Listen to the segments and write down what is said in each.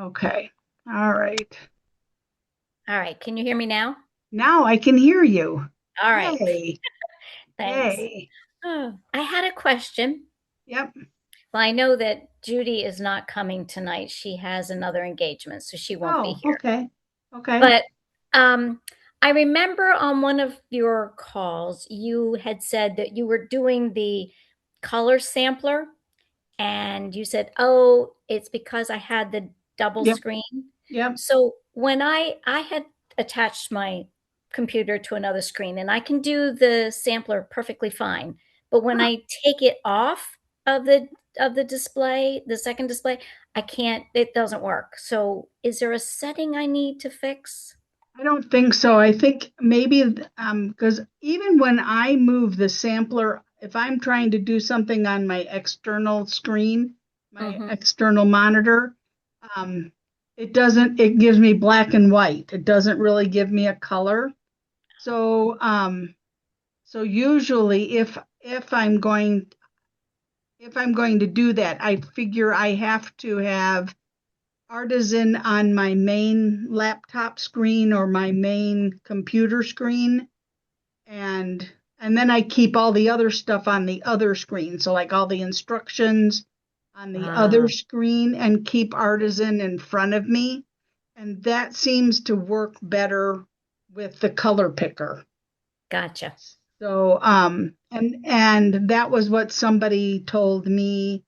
Okay. All right. All right. Can you hear me now? Now I can hear you. All right. Yay. Thanks. Yay. Oh, I had a question. Yep. Well, I know that Judy is not coming tonight. She has another engagement, so she won't be Oh, here. okay. Okay. But um, I remember on one of your calls, you had said that you were doing the color sampler, and you said, "Oh, it's because I had the double Yep. screen." Yep. So when I had attached my computer to another screen, and I can do the sampler perfectly fine, but when Huh. I take it off of the display, the second display, I can't, it doesn't work. So is there a setting I need to fix? I don't think so. I think maybe because even when I move the sampler, if I'm trying to do something on my external screen, my Mm-hmm. external monitor, um, it doesn't, it gives me black and white. It doesn't really give me a color. So so usually if I'm going to do that, I figure I have to have Artisan on my main laptop screen or my main computer screen, and and then I keep all the other stuff on the other screen. So like all the instructions on the other Ah, screen and keep Artisan in front of me. And that seems to work better with the color picker. gotcha. So and that was what somebody told me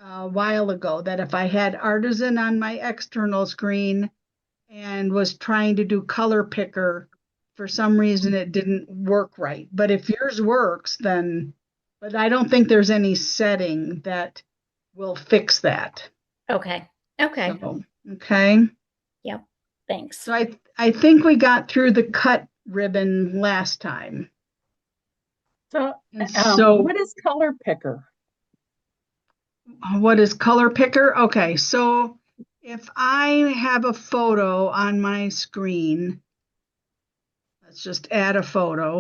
a while ago, that if I had Artisan on my external screen and was trying to do color picker, for some reason it didn't work right. But if yours works, then, but I don't think there's any setting that will fix that. Okay. Okay. So, okay. Yep. Thanks. So I think we got through the cut ribbon last time. So, And so what is color picker? what is color picker? Okay, so if I have a photo on my screen, let's just add a photo.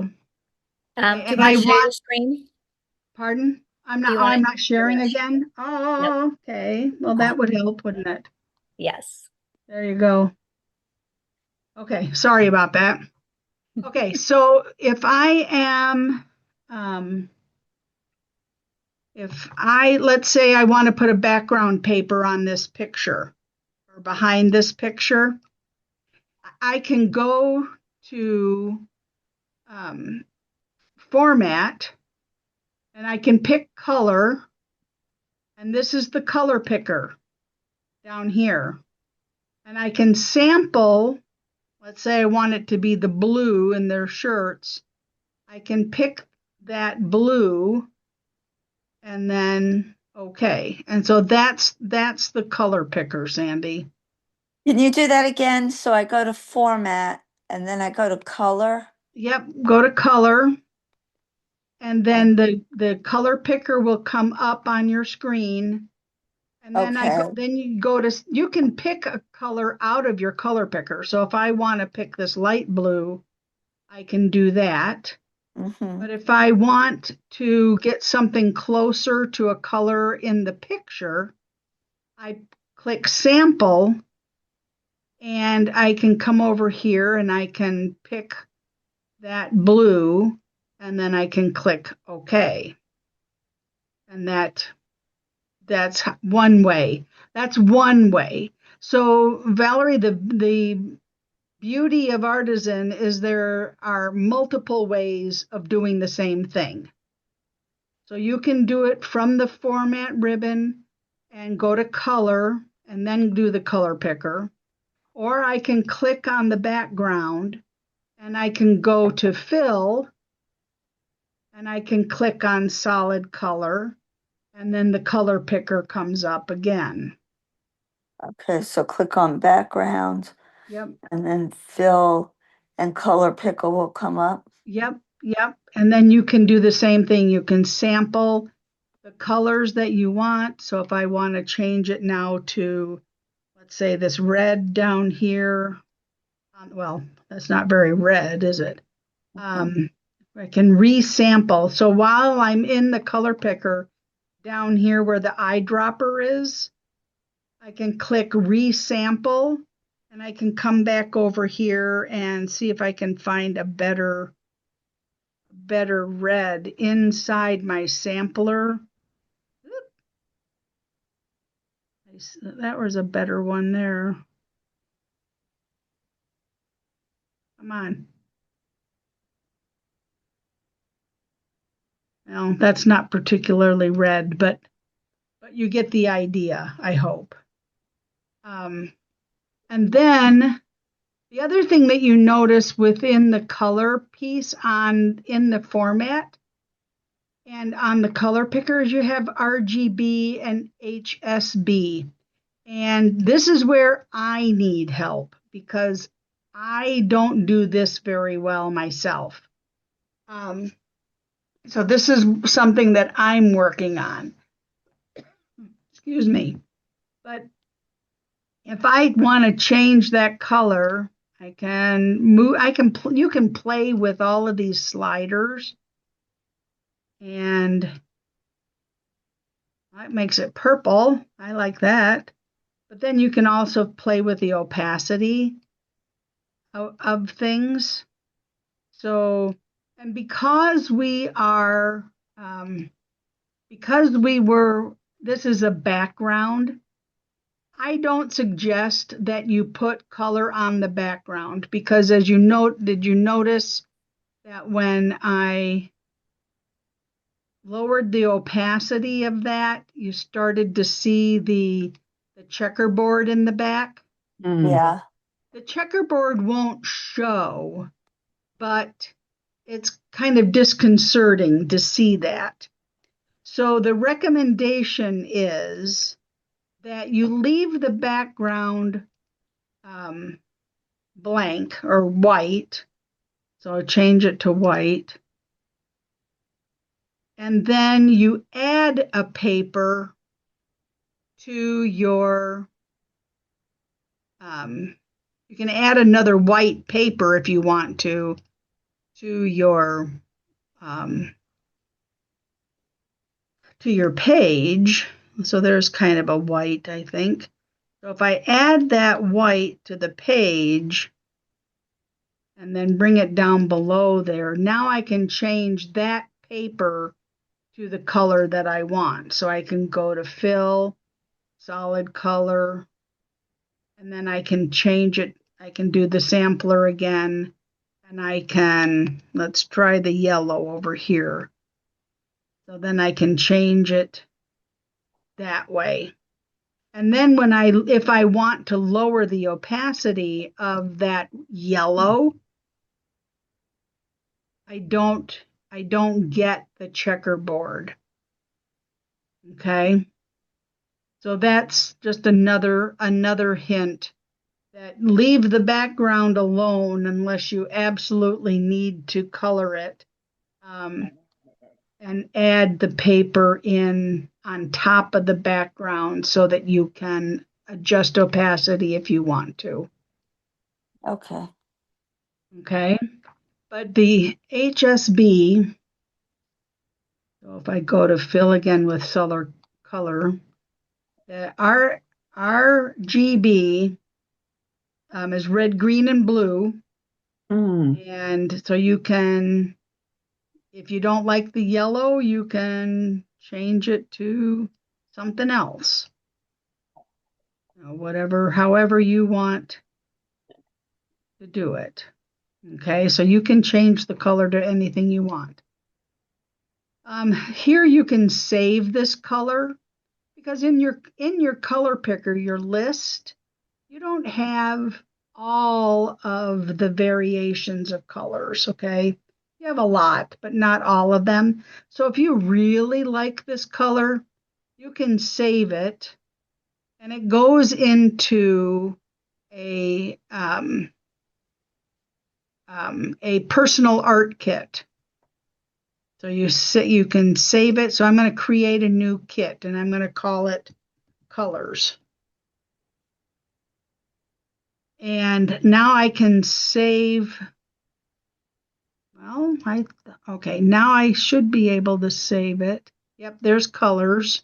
Okay, Do you and want I to share your want, screen? pardon? Do you Oh, want I'm to? not You want sharing to share? again. Nope. Oh, okay. Well, Uh, that would help, wouldn't it? yes. There you go. Okay, sorry about that. Okay, so um, if I, let's say I want to put a background paper on this picture or behind this picture, I can go to um, format, and I can pick color, and this is the color picker down here. And I can sample, let's say I want it to be the blue in their shirts. I can pick that blue and then okay. And so that's the color picker, Sandy. Can you do that again? So I go to format and then I go to color. Yep, go to color, and And then the color picker will come up on your screen. And then okay. then you go to, you can pick a color out of your color picker. So if I want to pick this light blue, I can do that. Mm-hmm. But if I want to get something closer to a color in the picture, I click sample, and I can come over here and I can pick that blue, and then I can click OK. And that's one way. That's one way. So Valerie, the beauty of Artisan is there are multiple ways of doing the same thing. So you can do it from the format ribbon and go to color and then do the color picker. Or I can click on the background and I can go to fill and I can click on solid color, and then the color picker comes up again. Okay, so click on background Yep, and then fill and color picker will come up. yep, yep. And then you can do the same thing. You can sample the colors that you want. So if I want to change it now to, let's say, this red down here, well, that's not very red, is it? Mhm. Um, I can resample. So while I'm in the color picker down here where the eyedropper is, I can click resample, and I can come back over here and see if I can find a better red inside my sampler. That was a better one there. Come on. Well, that's not particularly red, but you get the idea, I hope. And then the other thing that you notice within the color piece in the format and on the color picker is you have RGB and HSB. And this is where I need help because I don't do this very well myself. So this is something that I'm working on. Excuse me. But if I want to change that color, I can move, you can play with all of these sliders, and that makes it purple. I like that. But then you can also play with the opacity of things. So, and because this is a background, I don't suggest that you put color on the background because did you notice that when I lowered the opacity of that, you started to see the checkerboard in the back? Yeah. The checkerboard won't show, but it's kind of disconcerting to see that. So the recommendation is that you leave the background blank or white. So I'll change it to white. And then you add a paper to your, you can add another white paper if you want to your page. So there's kind of a white, I think. So if I add that white to the page and then bring it down below there, now I can change that paper to the color that I want. So I can go to fill, solid color, and then I can change it. I can do the sampler again, and let's try the yellow over here. So then I can change it that way. And then if I want to lower the opacity of that yellow, I don't get the checkerboard. Okay. So that's just another hint that leave the background alone unless you absolutely need to color it. And add the paper in on top of the background so that you can adjust opacity if you want to. Okay. Okay. But the HSB, so if I go to fill again with color, the RGB is red, green, and blue. And so you can, if you don't like the yellow, you can change it to something else. However you want to do it. Okay, so you can change the color to anything you want. Here you can save this color because in your color picker, your list, you don't have all of the variations of colors, okay? You have a lot, but not all of them. So if you really like this color, you can save it, and it goes into a personal art kit. So you can save it. So I'm going to create a new kit, and I'm going to call it Colors. And now I can save. Well, okay, now I should be able to save it. Yep, there's Colors.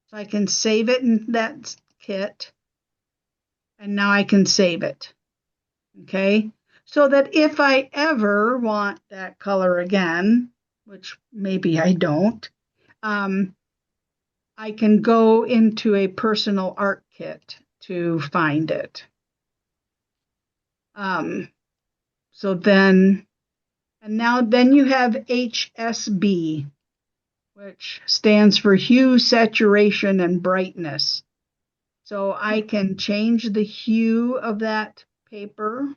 So I can save it in that kit, and now I can save it. Okay, so that if I ever want that color again, which maybe I don't, I can go into a personal art kit to find it. So then, and now then you have HSB, which stands for hue, saturation, and brightness. So I can change the hue of that paper,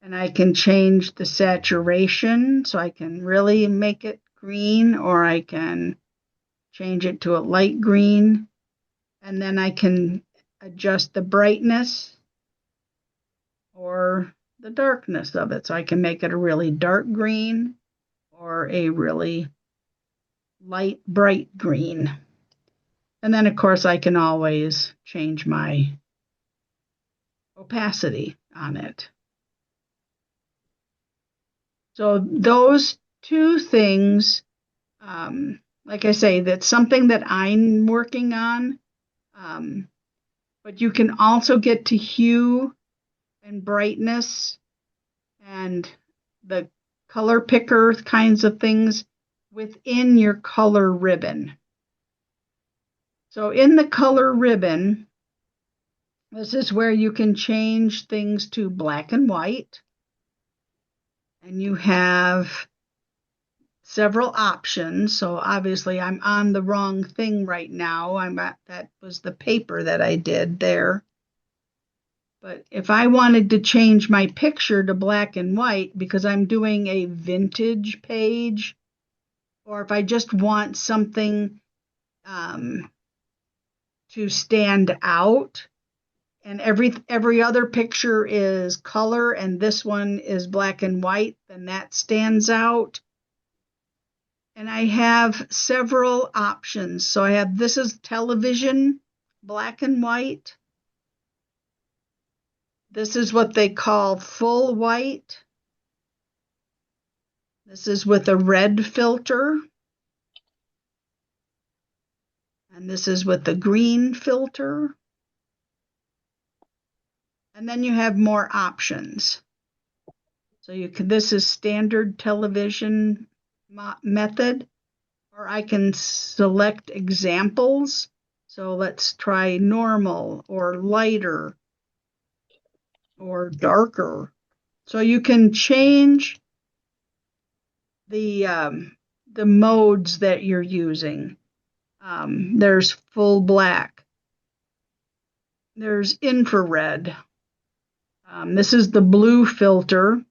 and I can change the saturation, so I can really make it green, or I can change it to a light green, and then I can adjust the brightness or the darkness of it. So I can make it a really dark green or a really light, bright green. And then, of course, I can always change my opacity on it. So those two things, like I say, that's something that I'm working on. But you can also get to hue and brightness and the color picker kinds of things within your color ribbon. So in the color ribbon, this is where you can change things to black and white. And you have several options. So obviously I'm on the wrong thing right now. That was the paper that I did there. But if I wanted to change my picture to black and white because I'm doing a vintage page, or if I just want something to stand out, and every other picture is color and this one is black and white, then that stands out. And I have several options. So I have, this is television, black and white. This is what they call full white. This is with a red filter. And this is with the green filter. And then you have more options. So this is standard television method, or I can select examples. So let's try normal or lighter or darker. So you can change the modes that you're using. There's full black. There's infrared. This is the blue filter.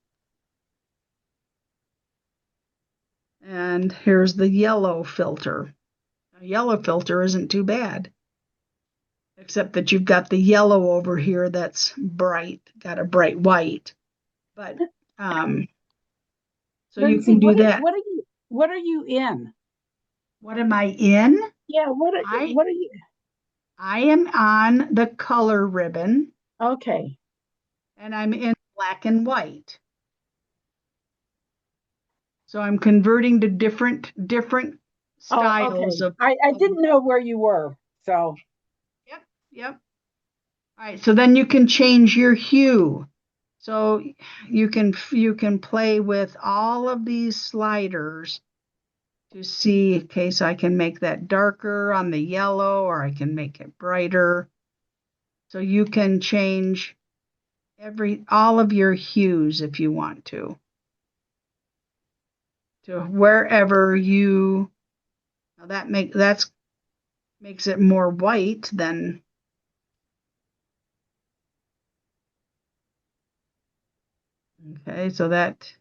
And here's the yellow filter. A yellow filter isn't too bad, except that you've got the yellow over here that's bright, got a bright white. But so you Lindsay, can do that. what are you in? What am I in? Yeah, what are you? I am on the color ribbon, Okay. and I'm in black and white. So I'm converting to different styles okay. I didn't know where you were. So Yep. All right, so then you can change your hue. So you can play with all of these sliders to see, in case I can make that darker on the yellow, or I can make it brighter. So you can change all of your hues if you want to wherever you. Now that makes it more white than. Okay, so that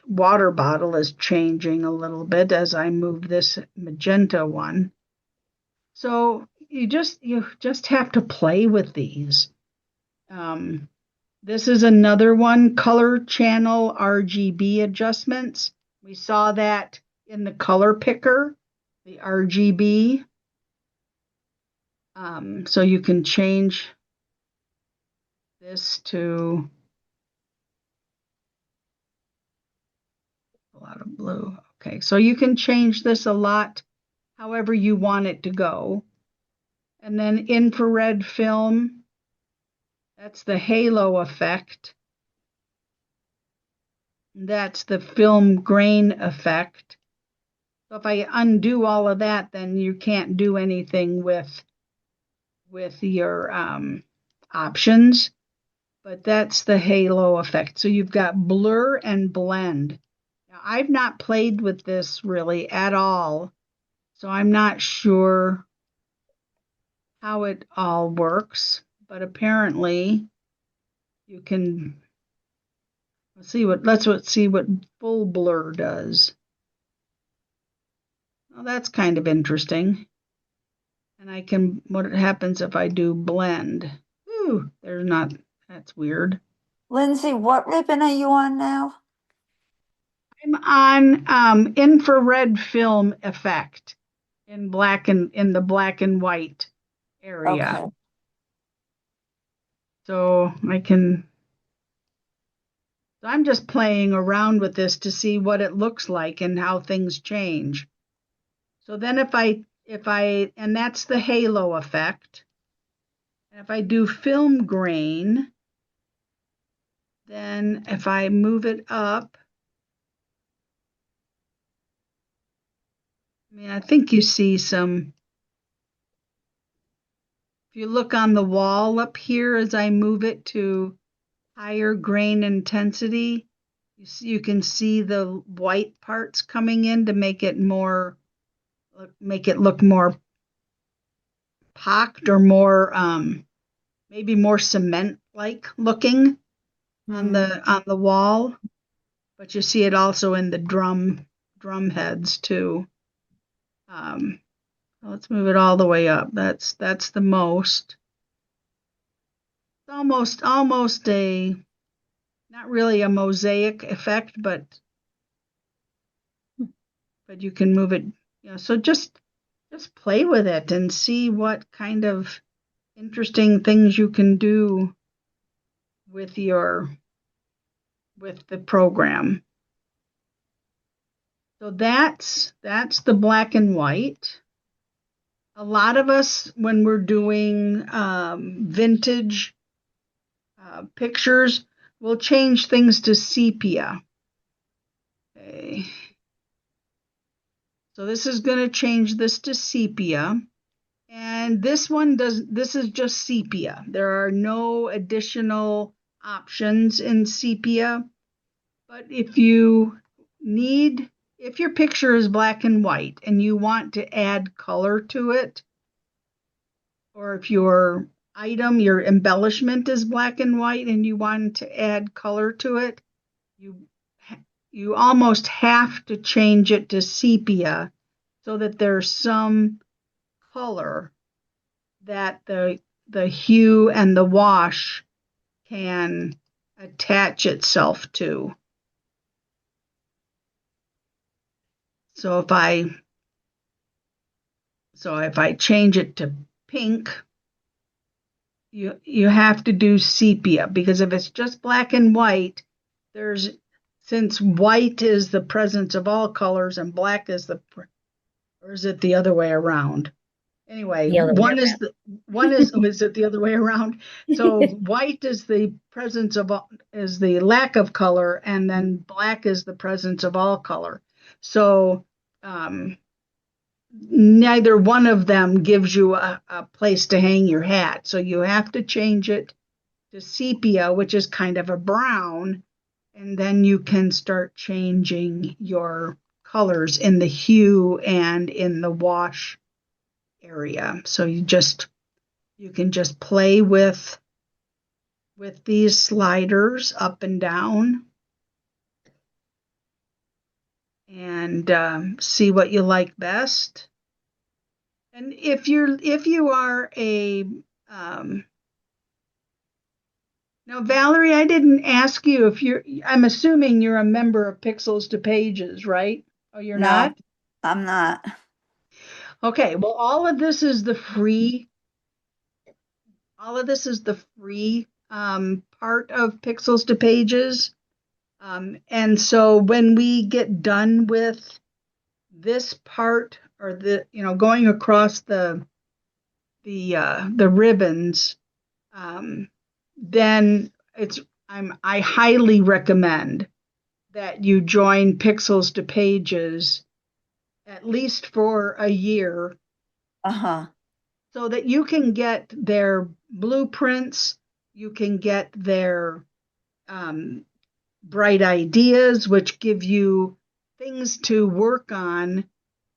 water bottle is changing a little bit as I move this magenta one. So you just have to play with these. This is another one, color channel RGB adjustments. We saw that in the color picker, the RGB. So you can change this to a lot of blue. Okay, so you can change this a lot however you want it to go. And then infrared film, that's the halo effect. That's the film grain effect. So if I undo all of that, then you can't do anything with your options. But that's the halo effect. So you've got blur and blend. Now, I've not played with this really at all, so I'm not sure how it all works, but apparently you can see what full blur does. Well, that's kind of interesting. And what happens if I do blend? Ooh, that's weird. Lindsay, what ribbon are you on now? I'm on infrared film effect in the black and white area. Okay. So I'm just playing around with this to see what it looks like and how things change. So then and that's the halo effect. And if I do film grain, then if I move it up, I think you see some, if you look on the wall up here as I move it to higher grain intensity, you can see the white parts coming in to make it look more pocked or more maybe more cement like looking on the wall. But you see it also in the drum heads too. Let's move it all the way up. That's the most. It's almost a not really a mosaic effect, but you can move it. So just play with it and see what kind of interesting things you can do with the program. So that's the black and white. A lot of us, when we're doing vintage pictures, will change things to sepia. Okay. So this is going to change this to sepia. And this is just sepia. There are no additional options in sepia. But if your picture is black and white and you want to add color to it, or if your embellishment is black and white and you want to add color to it, you almost have to change it to sepia so that there's some color that the hue and the wash can attach itself to. So if I change it to pink, you have to do sepia, because if it's just black and white, since white is the presence of all colors and black is or is it the other way around? Anyway, is it the other way around? So white is the lack of color, and then black is the presence of all color. So neither one of them gives you a place to hang your hat. So you have to change it to sepia, which is kind of a brown, and then you can start changing your colors in the hue and in the wash area. So you can just play with these sliders up and down and see what you like best. And if you are a now, Valerie, I didn't ask you I'm assuming you're a member of Pixels to Pages, right? Oh, you're No, not? I'm not. Okay, well, all of this is the free part of Pixels to Pages. And so when we get done with this part, or going across the the ribbons, then I highly recommend that you join Pixels to Pages at least for a year Uh-huh. so that you can get their blueprints, you can get their um, bright ideas, which give you things to work on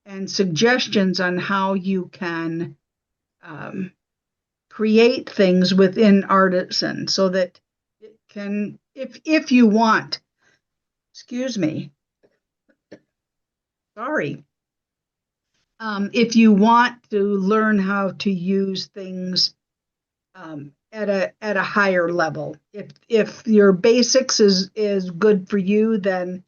and suggestions on how you can um, create things within Artisan so that it can, if you want, excuse me, sorry, if you want to learn how to use things at a higher level, if your basics is good for you, then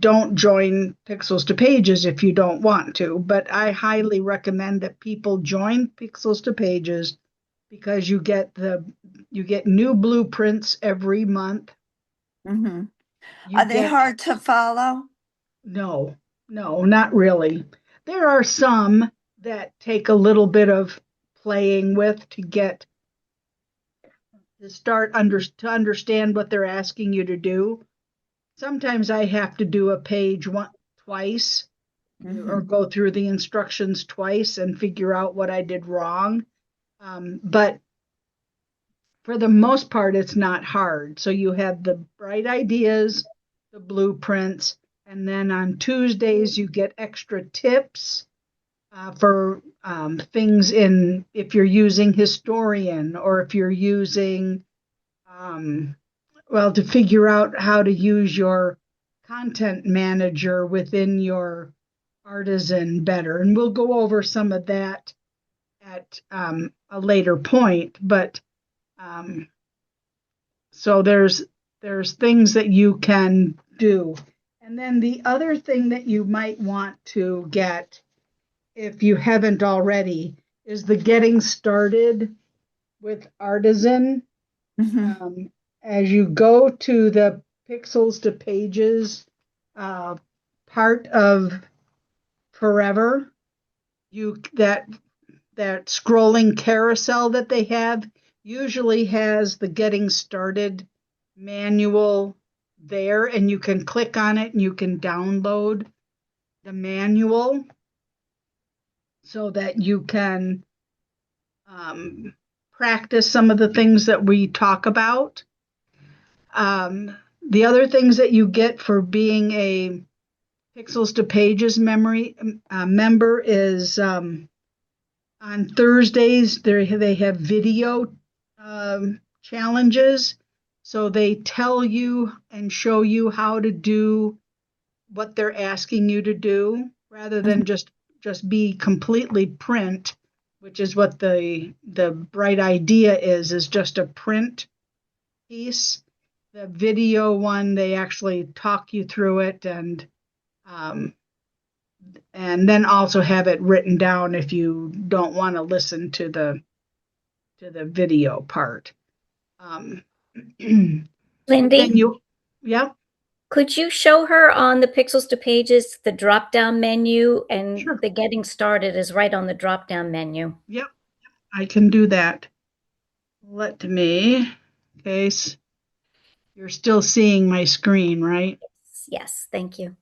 don't join Pixels to Pages if you don't want to. But I highly recommend that people join Pixels to Pages because you get new blueprints every month. Mm-hmm. You Are they get hard to follow? no, no, not really. There are some that take a little bit of playing with to understand what they're asking you to do. Sometimes I have to do a page twice or Mm-hmm. go through the instructions twice and figure out what I did wrong. But for the most part, it's not hard. So you have the bright ideas, the blueprints, and then on Tuesdays, you get extra tips for things if you're using Historian or if you're using, um, well, to figure out how to use your content manager within your Artisan better. And we'll go over some of that at a later point. But um, so there's things that you can do. And then the other thing that you might want to get, if you haven't already, is the Getting Started with Artisan. Mm-hmm. Um, as you go to the Pixels to Pages uh, part of Forever, you that scrolling carousel that they have usually has the Getting Started manual there, and you can click on it and you can download the manual so that you can um, practice some of the things that we talk about. The other things that you get for being a Pixels to Pages member is on Thursdays they have video challenges. So they tell you and show you how to do what they're asking you to do rather than just be completely print, which is what the bright idea is just a print piece. The video one, they actually talk you through it um, and then also have it written down if you don't want to listen to the video part. Um, but then Lindy, yeah, could you show her on the Pixels to Pages the drop down menu, and sure. the getting started is right on the drop down menu? Yep, I can do that. Let me, okay, you're still seeing my screen, right? Yes, thank you.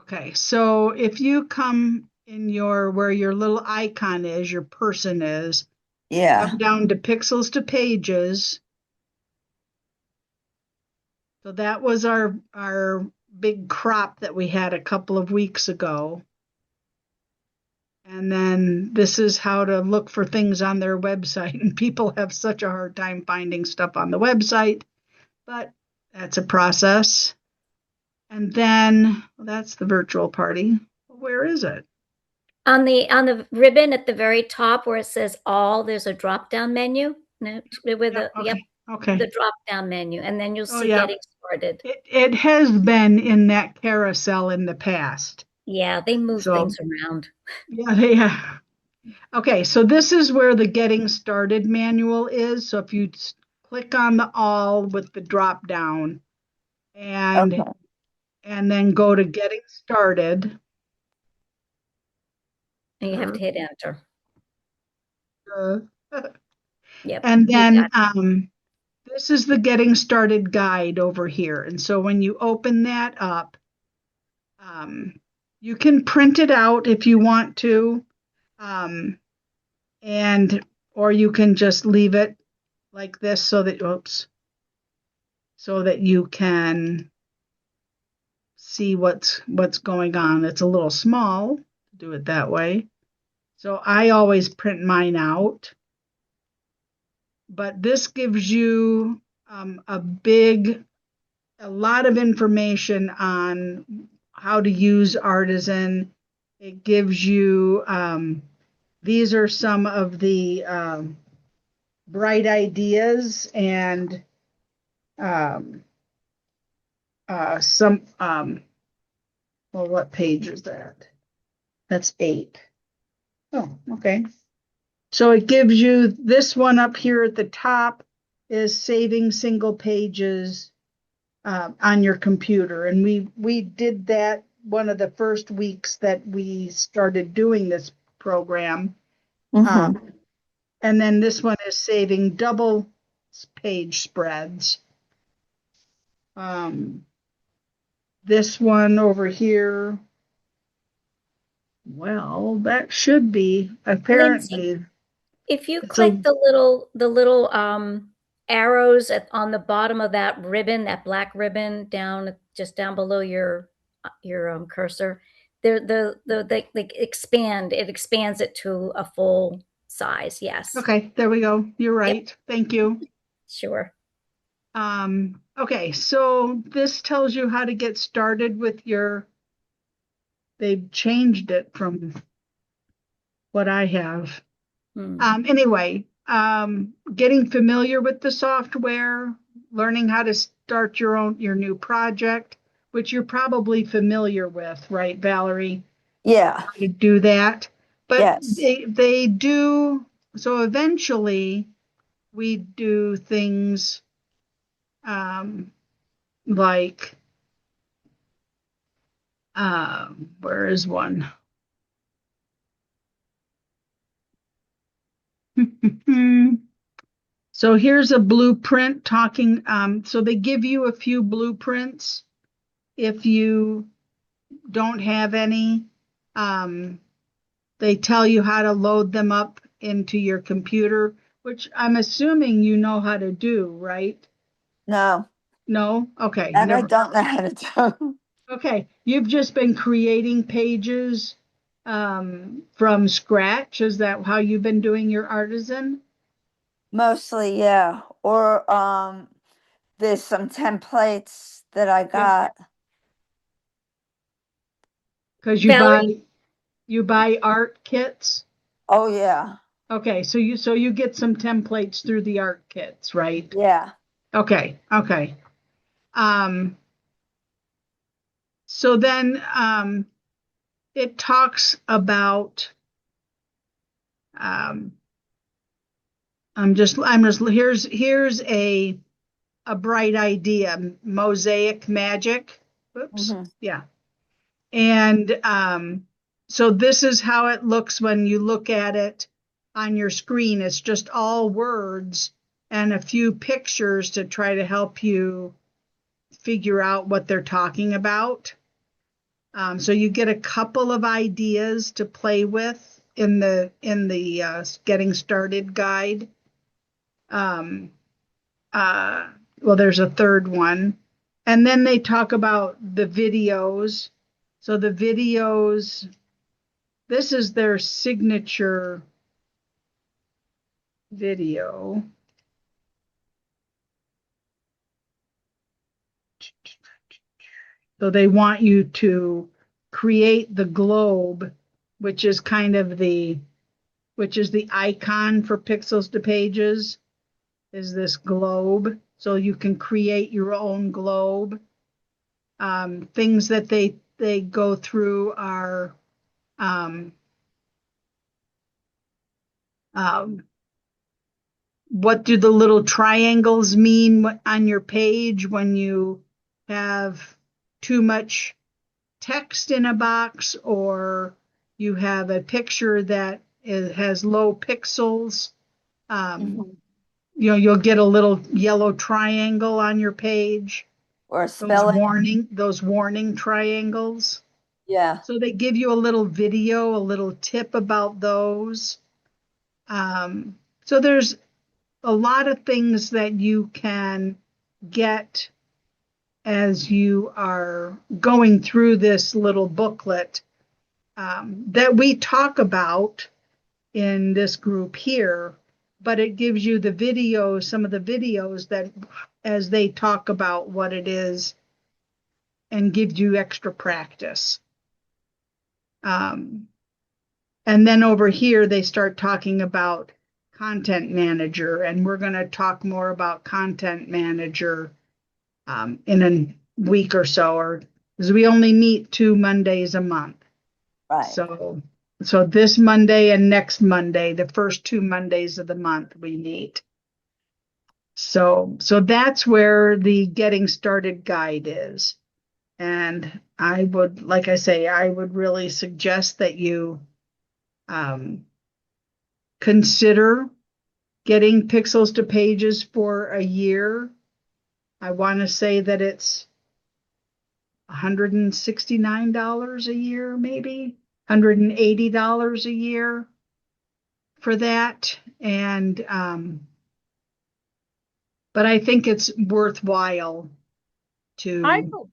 Okay, so if you come in where your little icon is, your person is, come Yeah. down to Pixels to Pages. So that was our big crop that we had a couple of weeks ago. And then this is how to look for things on their website. And people have such a hard time finding stuff on the website, but that's a process. And then well, that's the virtual party. Where is it? On the ribbon at the very top where it says all, there's a drop down menu. No, with Yep. the yep, Okay. Okay. the drop down menu, and then you'll Oh see yeah. getting started. It has been in that carousel in the past. Yeah, they move So things around. yeah, they okay, so this is where the Getting Started manual is. So if you click on the all with the drop down and Okay. and then go to Getting Started. And you have to hit enter. Uh, Yep. and You then got this is the getting started guide over here. And so when you open that up, um, you can print it out if you want to, um, and or you can just leave it like this so that, oops, so that you can see what's going on. It's a little small to do it that way. So I always print mine out. But this gives you a lot of information on how to use Artisan. It gives you, these are some of the bright ideas and um, some, well, what page is that? That's 8. Oh, okay. So it gives you this one up here at the top is saving single pages on your computer. And we did that one of the first weeks that we started doing this program. Mm-hmm. Um, and then this one is saving double page spreads. This one over here, well, that should be Lindsay, apparently. if you It's a click the little arrows on the bottom of that ribbon, that black ribbon down just down below your cursor, they expand. It expands it to a full size. Yes, okay. There we go. You're yep, right. Thank you. sure. Okay, so this tells you how to get started with your, they've changed it from what I have. Hmm. Anyway, getting familiar with the software, learning how to start your new project, which you're probably familiar with, right, Valerie? Yeah. To do that. But Yes. they do, so eventually we do things um, like where is one? So here's a blueprint talking. So they give you a few blueprints if you don't have any. Um, they tell you how to load them up into your computer, which I'm assuming you know how to do, right? No. No? Okay, And I never. don't know how to do. Okay, you've just been creating pages from scratch. Is that how you've been doing your artisan? Mostly, yeah. Or there's some templates that I Yep. got. Because Valerie, you buy art kits. Oh yeah. Okay, so you get some templates through the art kits, right? Yeah. Okay, okay. Um, so then it talks about um, I'm just here's a bright idea, mosaic magic. Whoops, Hmm. yeah. And so this is how it looks when you look at it on your screen. It's just all words and a few pictures to try to help you figure out what they're talking about. So you get a couple of ideas to play with in the getting started guide. Um, uh, well, there's a third one, and then they talk about the videos. So the videos, this is their signature video. So they want you to create the globe, which is kind of which is the icon for Pixels to Pages, is this globe. So you can create your own globe. Things that they go through are um, um, what do the little triangles mean on your page when you have too much text in a box or you have a picture that it has low pixels. Mhm. You'll get a little yellow triangle on your page. Or Those spelling. warning triangles. Yeah. So they give you a little video, a little tip about those. So there's a lot of things that you can get as you are going through this little booklet that we talk about in this group here, but it gives you the videos, some of the videos that as they talk about what it is and gives you extra practice. Um, and then over here, they start talking about content manager, and we're going to talk more about content manager in a week or so, or because we only meet 2 Mondays a month. Right. So this Monday and next Monday, the first 2 Mondays of the month, we meet. So that's where the getting started guide is. And I would, like I say, I would really suggest that you consider getting Pixels to Pages for a year. I want to say that it's $169 a year, maybe $180 a year for that. And but I think it's worthwhile I to.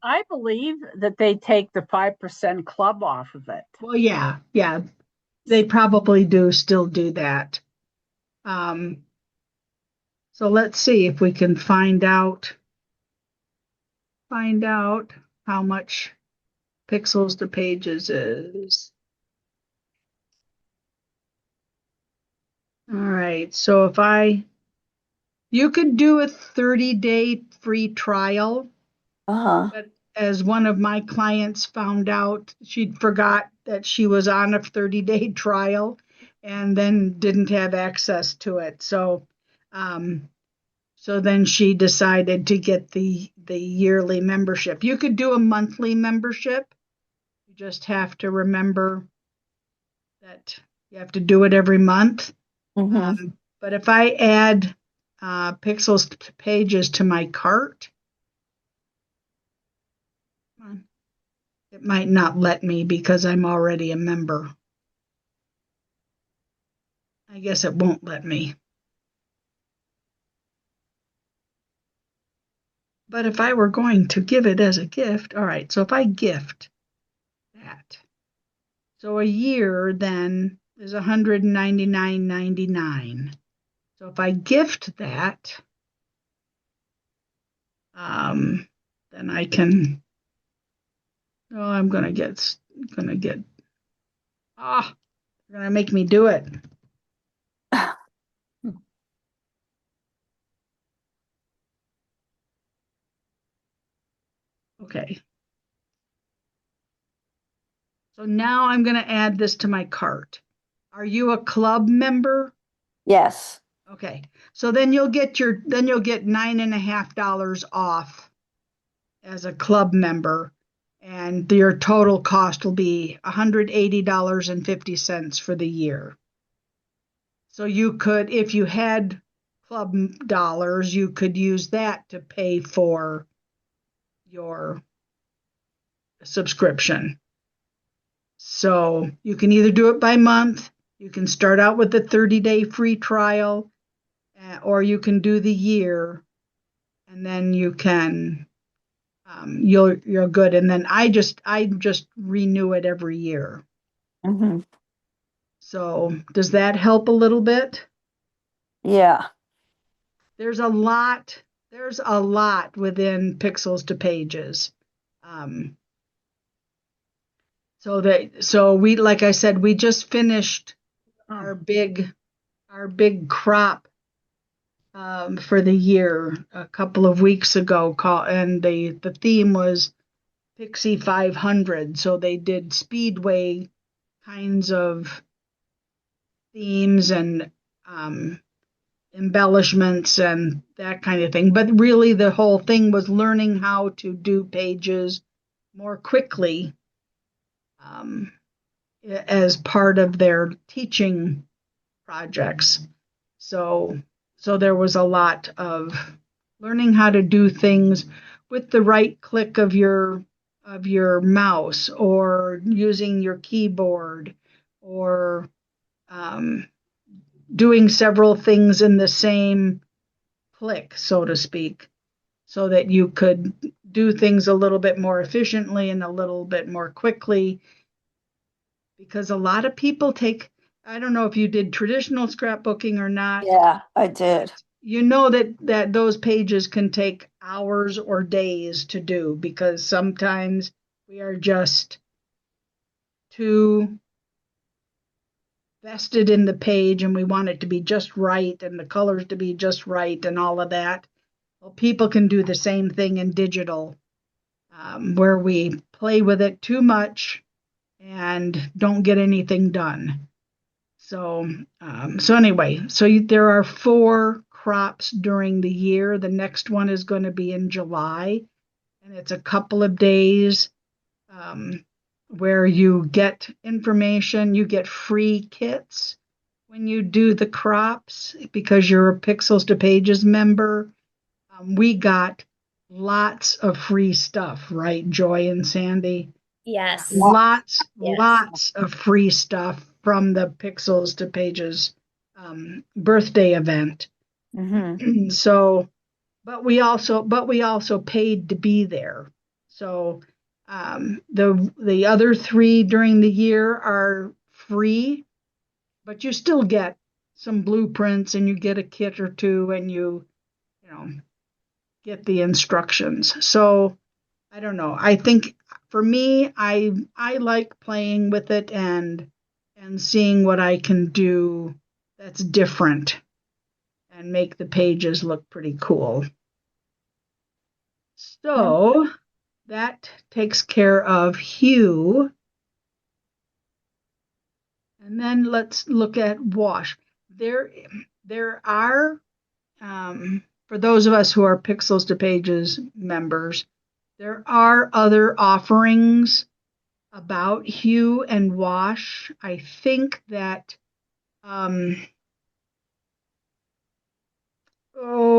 I believe that they take the 5% club off of it. Well, yeah, they probably do still do that. So let's see if we can find out how much Pixels to Pages is. All right, so you could do a 30-day free trial, Uh-huh. but as one of my clients found out, she'd forgot that she was on a 30-day trial and then didn't have access to it. So then she decided to get the yearly membership. You could do a monthly membership. You just have to remember that you have to do it every month. Mm-hmm. But if I add Pixels to Pages to my cart, it might not let me because I'm already a member. I guess it won't let me. But if I were going to give it as a gift, all right, so if I gift that, so a year then is $199.99. So if I gift that, then I can. Oh, I'm gonna get. They're gonna make me do it. Okay. So now I'm gonna add this to my cart. Are you a club member? Yes. Okay. So then you'll get $9.50 off as a club member, and your total cost will be $180.50 for the year. So you could, if you had club dollars, you could use that to pay for your subscription. So you can either do it by month, you can start out with the 30-day free trial, or you can do the year, and then you can you're good. And then I just renew it every year. Mm-hmm. So does that help a little bit? Yeah. There's a lot. There's a lot within Pixels to Pages. Um, so we, like I said, we just finished our big crop for the year a couple of weeks ago. And the theme was Pixie 500. So they did Speedway kinds of themes and embellishments and that kind of thing. But really, the whole thing was learning how to do pages more quickly. Um, as part of their teaching projects. So there was a lot of learning how to do things with the right click of your mouse, or using your keyboard, or um, doing several things in the same click, so to speak, so that you could do things a little bit more efficiently and a little bit more quickly. Because a lot of people take, I don't know if you did traditional scrapbooking or not, Yeah, I but did. you know that those pages can take hours or days to do, because sometimes we are just too vested in the page and we want it to be just right and the colors to be just right and all of that. Well, people can do the same thing in digital, where we play with it too much and don't get anything done. So anyway, there are 4 crops during the year. The next one is going to be in July, and it's a couple of days, um, where you get information. You get free kits when you do the crops because you're a Pixels to Pages member. We got lots of free stuff, right, Joy and Sandy? Yeah, Yes. Yes. lots of free stuff from the Pixels to Pages birthday event. Mm-hmm. So, but we also paid to be there. So, the other 3 during the year are free, but you still get some blueprints and you get a kit or two, and you know get the instructions. So I don't know. I think for me, I like playing with it and seeing what I can do that's different and make the pages look pretty cool. So that takes care of hue. And then let's look at wash. There are, for those of us who are Pixels to Pages members, there are other offerings about hue and wash. I think that, oh,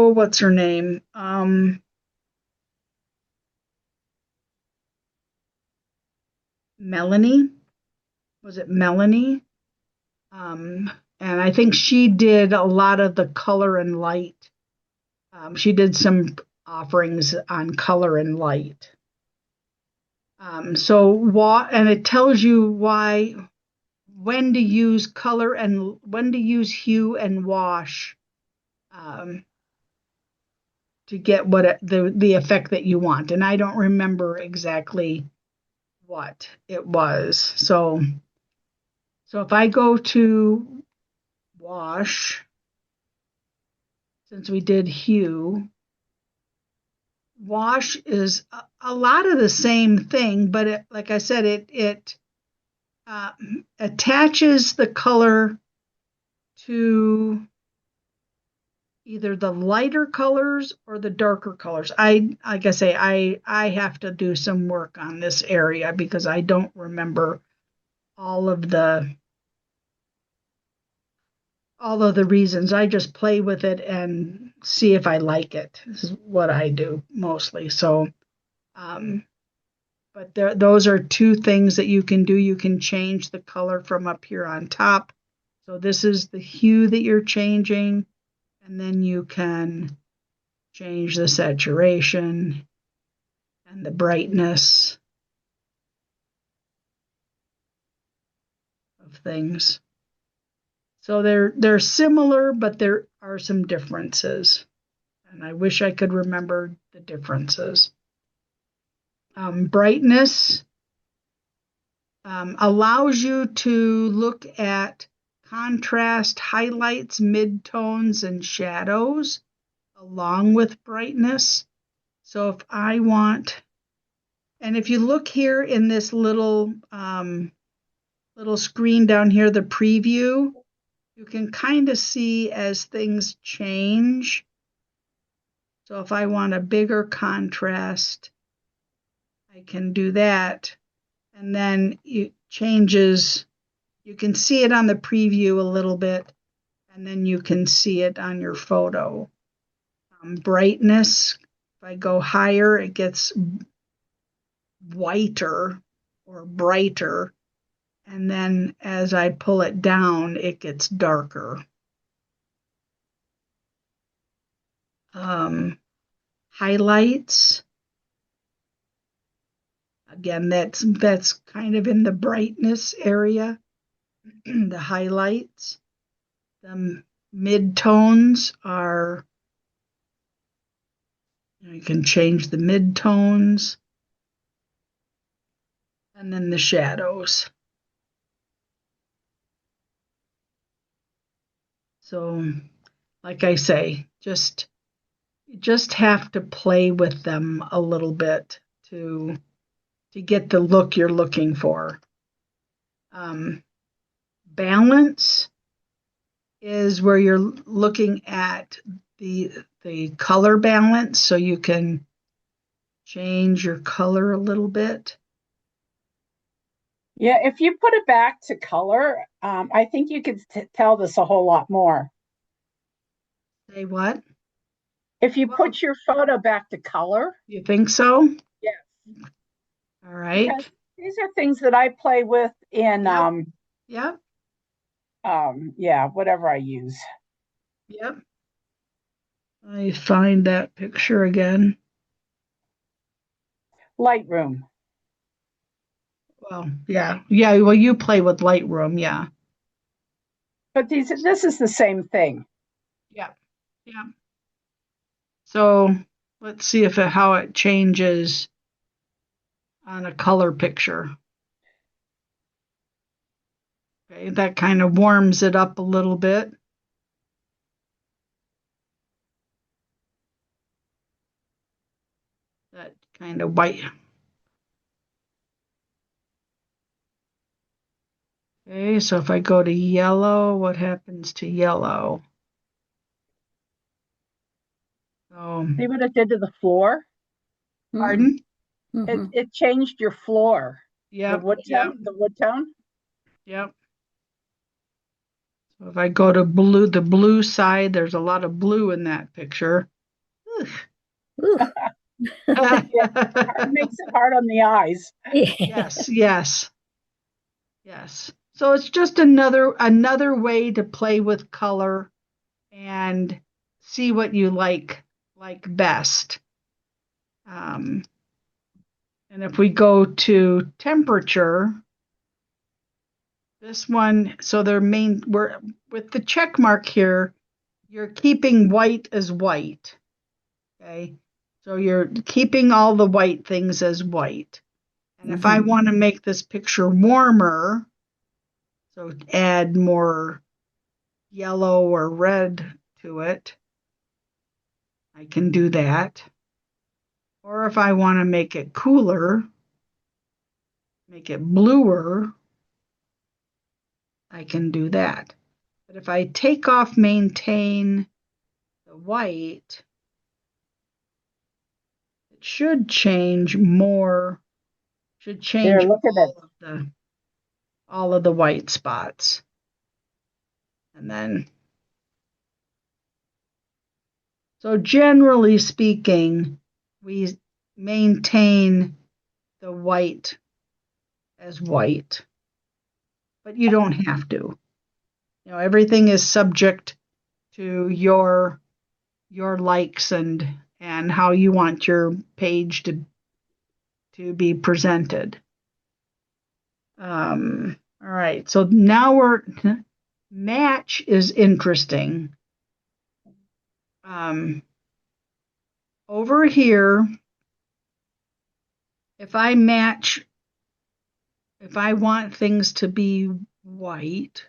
what's her name? Melanie. Was it Melanie? And I think she did a lot of the color and light. She did some offerings on color and light. And it tells you when to use color and when to use hue and wash, um, to get the effect that you want. And I don't remember exactly what it was. So if I go to wash, since we did hue, wash is a lot of the same thing, but like I said, it attaches the color to either the lighter colors or the darker colors. Like I say, I have to do some work on this area because I don't remember all of the reasons. I just play with it and see if I like it. This is what I do mostly. So, but those are 2 things that you can do. You can change the color from up here on top. So this is the hue that you're changing, and then you can change the saturation and the brightness of things. So they're similar, but there are some differences, and I wish I could remember the differences. Brightness allows you to look at contrast, highlights, midtones, and shadows along with brightness. So if I want, and if you look here in this little screen down here, the preview, you can kind of see as things change. So if I want a bigger contrast, I can do that. And then it changes You can see it on the preview a little bit, and then you can see it on your photo. Brightness, if I go higher, it gets whiter or brighter. And then as I pull it down, it gets darker. Highlights, again, that's kind of in the brightness area. The highlights. The midtones are, you can change the midtones. And then the shadows. So, like I say, just have to play with them a little bit to get the look you're looking for. Balance is where you're looking at the color balance, so you can change your color a little bit. Yeah, if you put it back to color, I think you could tell this a whole lot more. Say what? If you put your photo back to color. You think so? Yes. All right. Because these are things that I play with in Yep. yeah, whatever I use. Yep. I find that picture again. Lightroom. Well, yeah. Well, you play with Lightroom, yeah. But this is the same thing. Yeah. Yeah. So let's see how it changes on a color picture. Okay, that kind of warms it up a little bit. That kind of white. Okay, so if I go to yellow, what happens to yellow? See what it did to the floor? Pardon? It changed your floor. Yeah. The wood tone. The wood tone. Yep. So if I go to blue, the blue side, there's a lot of blue in that picture. It makes it hard on the eyes. Yes. So it's just another way to play with color and see what you like best. And if we go to temperature, this one, so we're with the check mark here, you're keeping white as white. Okay. So you're keeping all the white things as white. And if I want to make this picture warmer, so add more yellow or red to it, I can do that. Or if I want to make it cooler, make it bluer, I can do that. But if I take off maintain the white, it should change more, There, look at it. All of the white spots. And then, so generally speaking, we maintain the white as white, but you don't have to. Everything is subject to your likes and how you want your page to be presented. All right, so now match is interesting. Over here, if I want things to be white,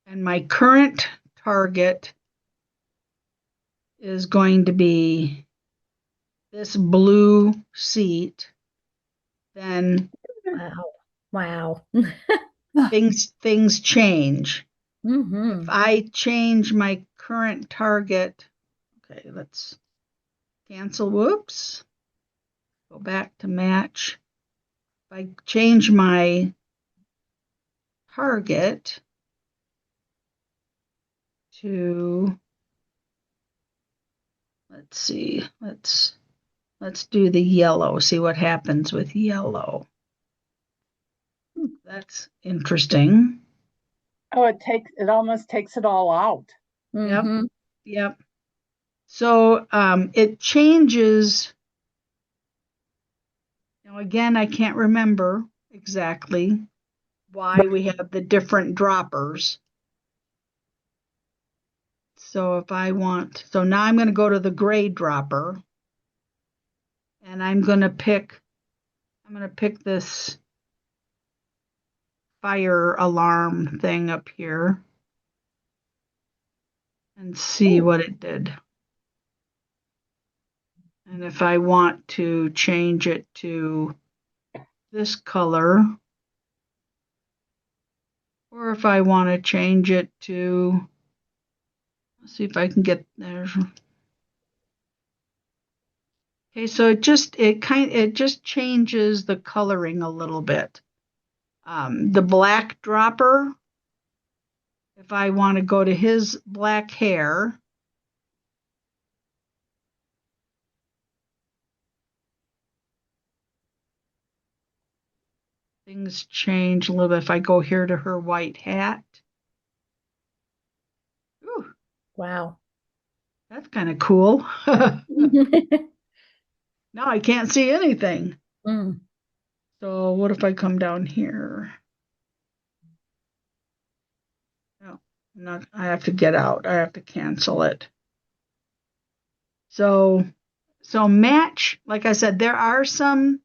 and my current target is going to be this blue seat, then wow. things change. If I change my current target, okay, let's cancel. Whoops. Go back to match. If I change my target to, let's see, let's do the yellow, see what happens with yellow. That's interesting. Oh, it almost takes it all out. Mm-hmm. Yep. So it changes. Now, again, I can't remember exactly why we have the different droppers. So if I want, so now I'm going to go to the gray dropper, and I'm going to pick this fire alarm thing up here and see what it did. And if I want to change it to this color, or if I want to change it to, let's see if I can get there. Okay, so it just changes the coloring a little bit. The black dropper, if I want to go to his black hair, things change a little bit. If I go here to her white hat, ooh, Wow. that's kind of cool. Now I can't see anything. Mm. So what if I come down here? No, I have to get out. I have to cancel it. So match, like I said, um,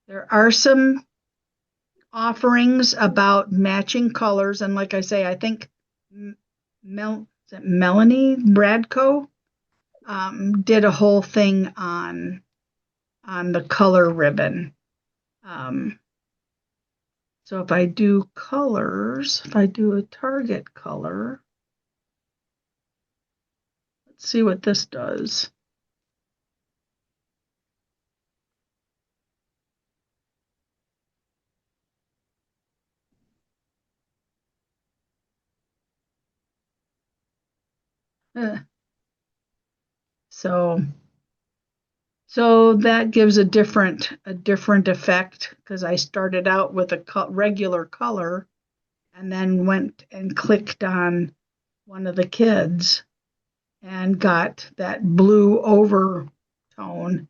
there are some offerings about matching colors, and like I say, I think is it Melanie Bradco did a whole thing on the color ribbon. So if I do colors, if I do a target color, let's see what this does. Uh, so that gives a different effect, because I started out with a regular color and then went and clicked on one of the kids and got that blue overtone,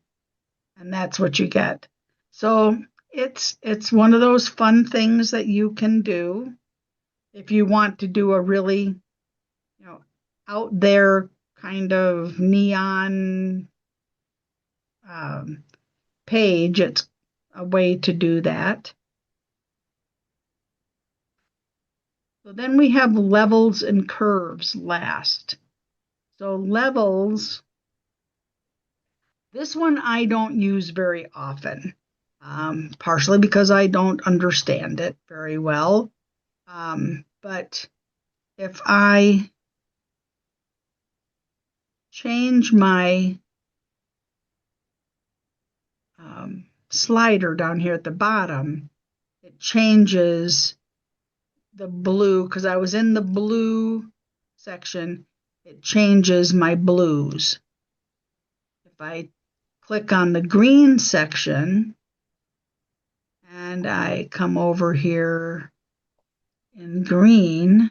and that's what you get. So it's one of those fun things that you can do if you want to do a really, out there kind of neon page. It's a way to do that. So then we have levels and curves last. So levels, this one I don't use very often, partially because I don't understand it very well. But if I change my slider down here at the bottom, it changes the blue, because I was in the blue section. It changes my blues. If I click on the green section and I come over here in green,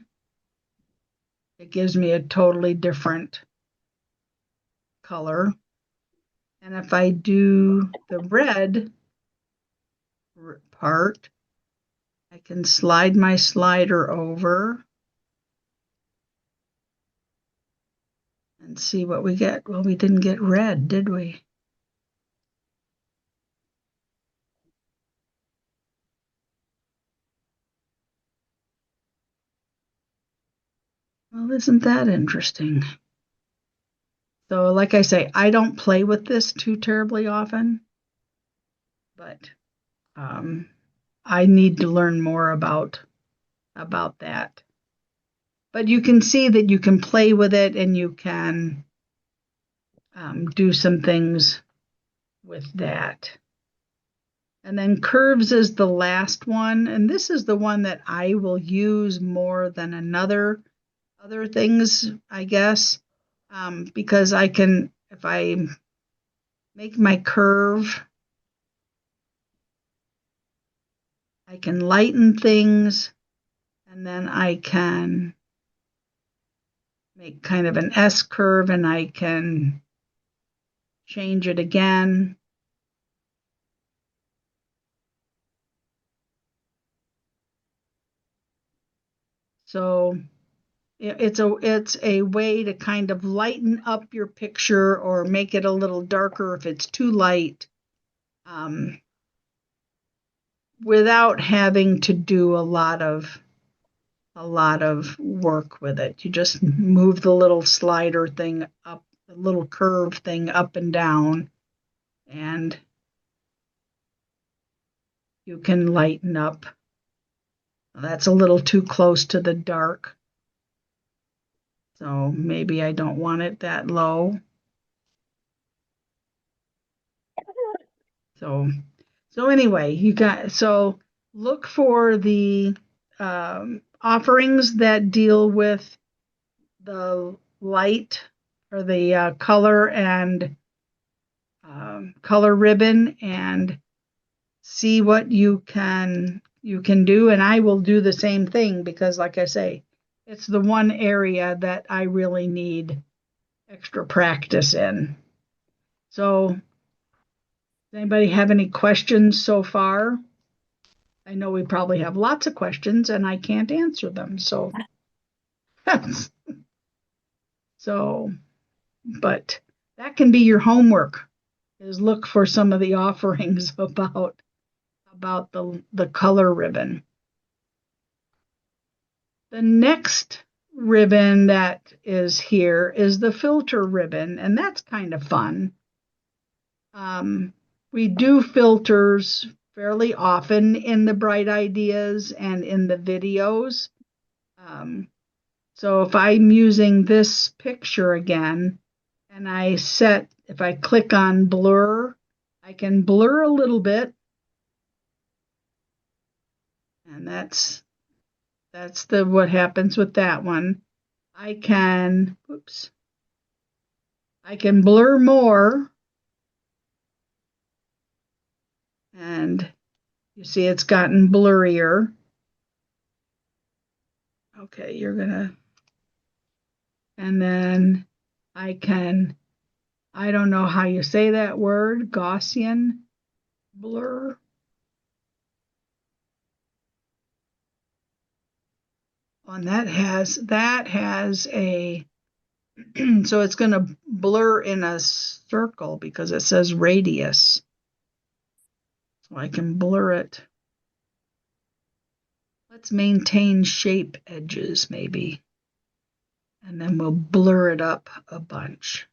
it gives me a totally different color. And if I do the red part, I can slide my slider over and see what we get. Well, we didn't get red, did we? Well, isn't that interesting? So like I say, I don't play with this too terribly often, but I need to learn more about that. But you can see that you can play with it, and you can do some things with that. And then curves is the last one. And this is the one that I will use more than other things, I guess, because I can, if I make my curve, I can lighten things, and then I can make kind of an S curve, and I can change it again. So it's a way to kind of lighten up your picture or make it a little darker if it's too light, without having to do a lot of work with it. You just move the little slider thing up, the little curve thing up and down, and you can lighten up. That's a little too close to the dark, so maybe I don't want it that low. So anyway, look for the offerings that deal with the light or the color and color ribbon, and see what you can do. And I will do the same thing because, like I say, it's the one area that I really need extra practice in. So, does anybody have any questions so far? I know we probably have lots of questions and I can't answer them. So, so, but that can be your homework, is look for some of the offerings about the color ribbon. The next ribbon that is here is the filter ribbon, and that's kind of fun. We do filters fairly often in the Bright Ideas and in the videos. So if I'm using this picture again, and if I click on blur, I can blur a little bit, and that's what happens with that one. I can blur more, and you see it's gotten blurrier. Okay, and then I don't know how you say that word, Gaussian blur. And that has a, so it's going to blur in a circle because it says radius. So I can blur it. Let's maintain shape edges maybe. And then we'll blur it up a bunch.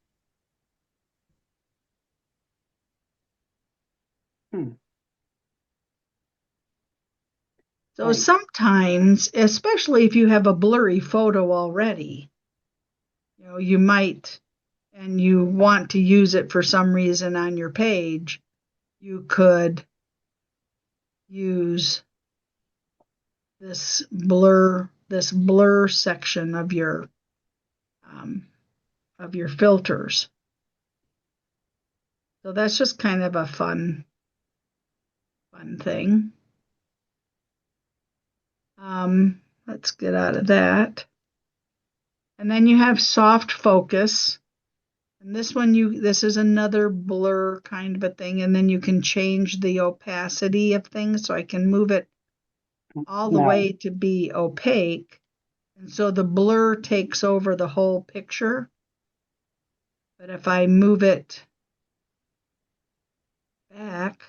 So sometimes, especially if you have a blurry photo already, you might, and you want to use it for some reason on your page, you could use this blur section of your filters. So that's just kind of a fun thing. Let's get out of that. And then you have soft focus. And this is another blur kind of a thing. And then you can change the opacity of things. So I can move it all the way to be opaque. And so the blur takes over the whole picture. But if I move it back,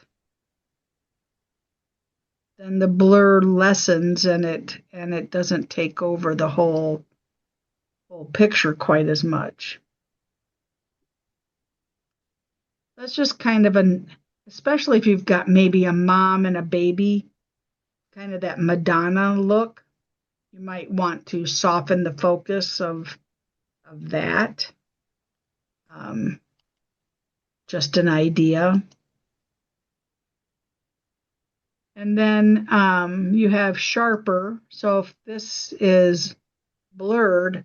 then the blur lessens and it doesn't take over the whole picture quite as much. That's just kind of especially if you've got maybe a mom and a baby, kind of that Madonna look, you might want to soften the focus of that. Just an idea. And then you have sharper. So if this is blurred,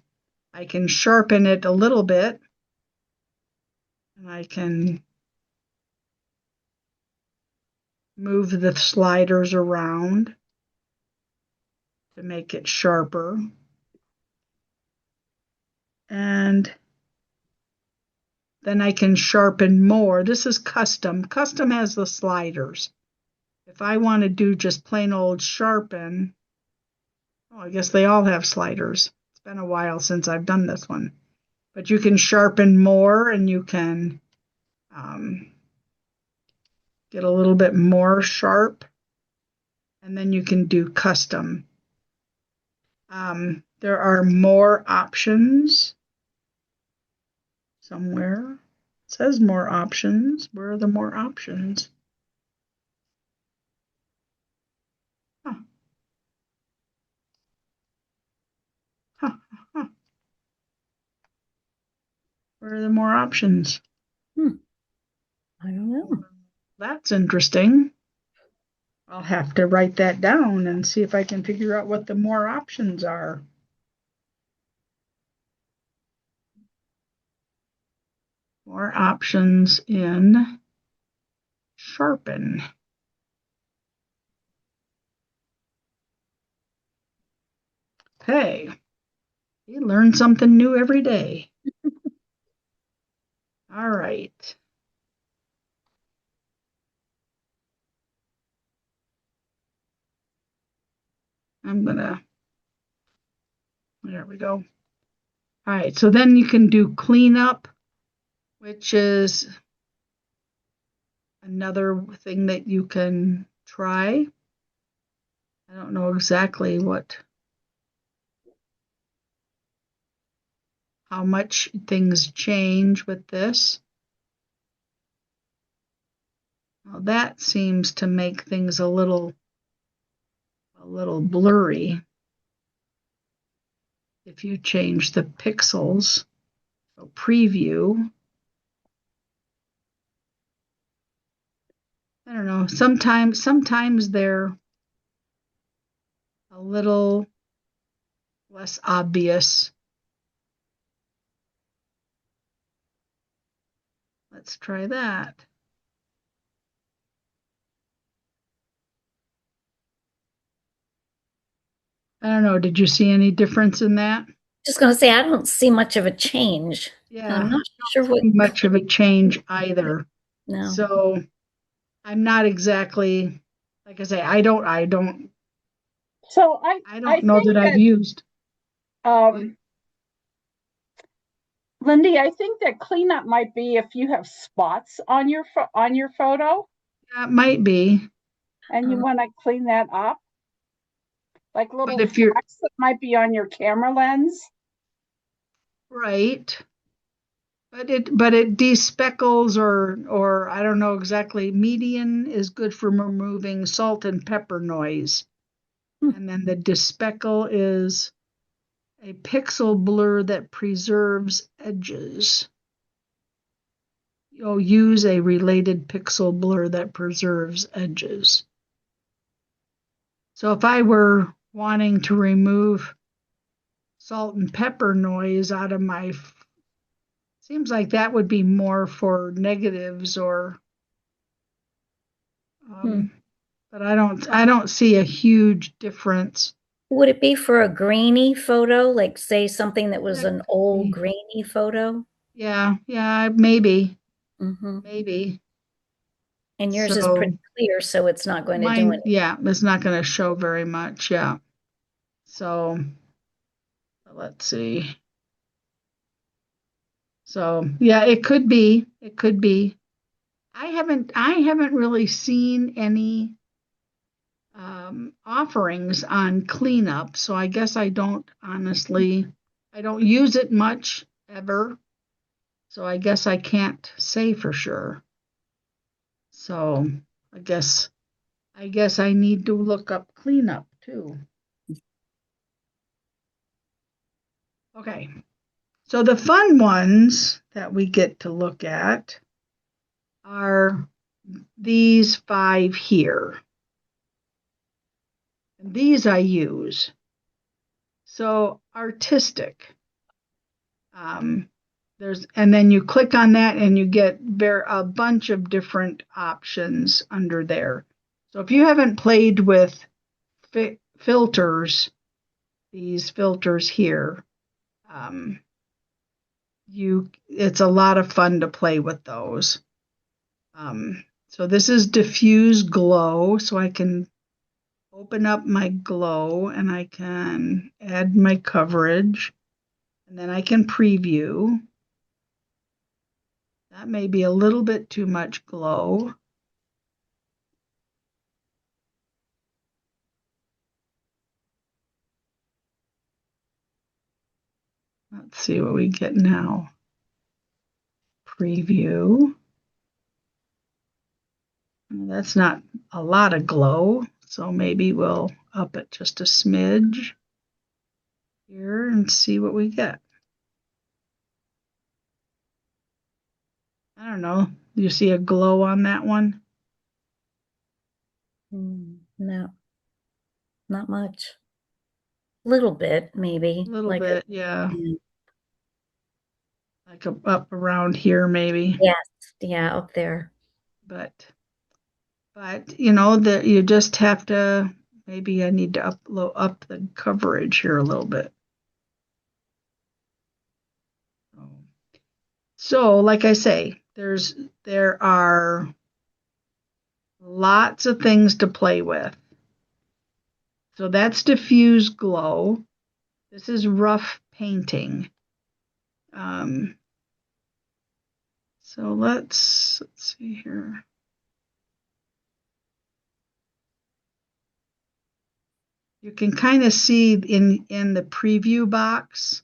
I can sharpen it a little bit. And I can move the sliders around to make it sharper. And then I can sharpen more. This is custom. Custom has the sliders. If I want to do just plain old sharpen, oh, I guess they all have sliders. It's been a while since I've done this one. But you can sharpen more and you can get a little bit more sharp. And then you can do custom. There are more options somewhere. It says more options. Where are the more options? Huh. Huh. Huh. Where are the more options? I don't know. That's interesting. I'll have to write that down and see if I can figure out what the more options are. More options in sharpen. Hey, you learn something new every day. All right. There we go. All right, so then you can do cleanup, which is another thing that you can try. I don't know exactly how much things change with this. Well, that seems to make things a little blurry. If you change the pixels, so preview. I don't know. Sometimes they're a little less obvious. Let's try that. I don't know. Did you see any difference in that? Just going to say, I don't see much of a change. Yeah, I'm not sure what much of a change either. No. So I'm not exactly, like I say, I don't So know that I've used. Lindy, I think that cleanup might be if you have spots on your photo. That might be. And you want to clean that up, like little flecks that might be on your camera lens. Right. But it despeckles or I don't know exactly. Median is good for removing salt and pepper noise. And then the despeckle is a pixel blur that preserves edges. You'll use a related pixel blur that preserves edges. So if I were wanting to remove salt and pepper noise out of my, seems like that would be more for negatives or, but I don't see a huge difference. Would it be for a grainy photo, like say something that was an old grainy photo? Yeah, maybe. Maybe. And yours is pretty clear, so it's not going to do anything. Yeah, it's not going to show very much. Yeah. So let's see. So yeah, it could be. It could be. I haven't really seen any offerings on cleanup, so I guess I don't use it much ever. So I guess I can't say for sure. So I guess I need to look up cleanup too. Okay. So the fun ones that we get to look at are these 5 here. And these I use. So artistic. And then you click on that and you get a bunch of different options under there. So if you haven't played with filters, these filters here, it's a lot of fun to play with those. So this is diffuse glow, so I can open up my glow and I can add my coverage, and then I can preview. That may be a little bit too much glow. Let's see what we get now. Preview. That's not a lot of glow, so maybe we'll up it just a smidge here and see what we get. I don't know. Do you see a glow on that one? No, not much. Little bit, maybe. A little like bit, yeah. Like up around here, maybe. Yes, yeah, up there. But that you just have to. Maybe I need to up the coverage here a little bit. So, like I say, there are lots of things to play with. So that's diffuse glow. This is rough painting. So let's see here. You can kind of see in the preview box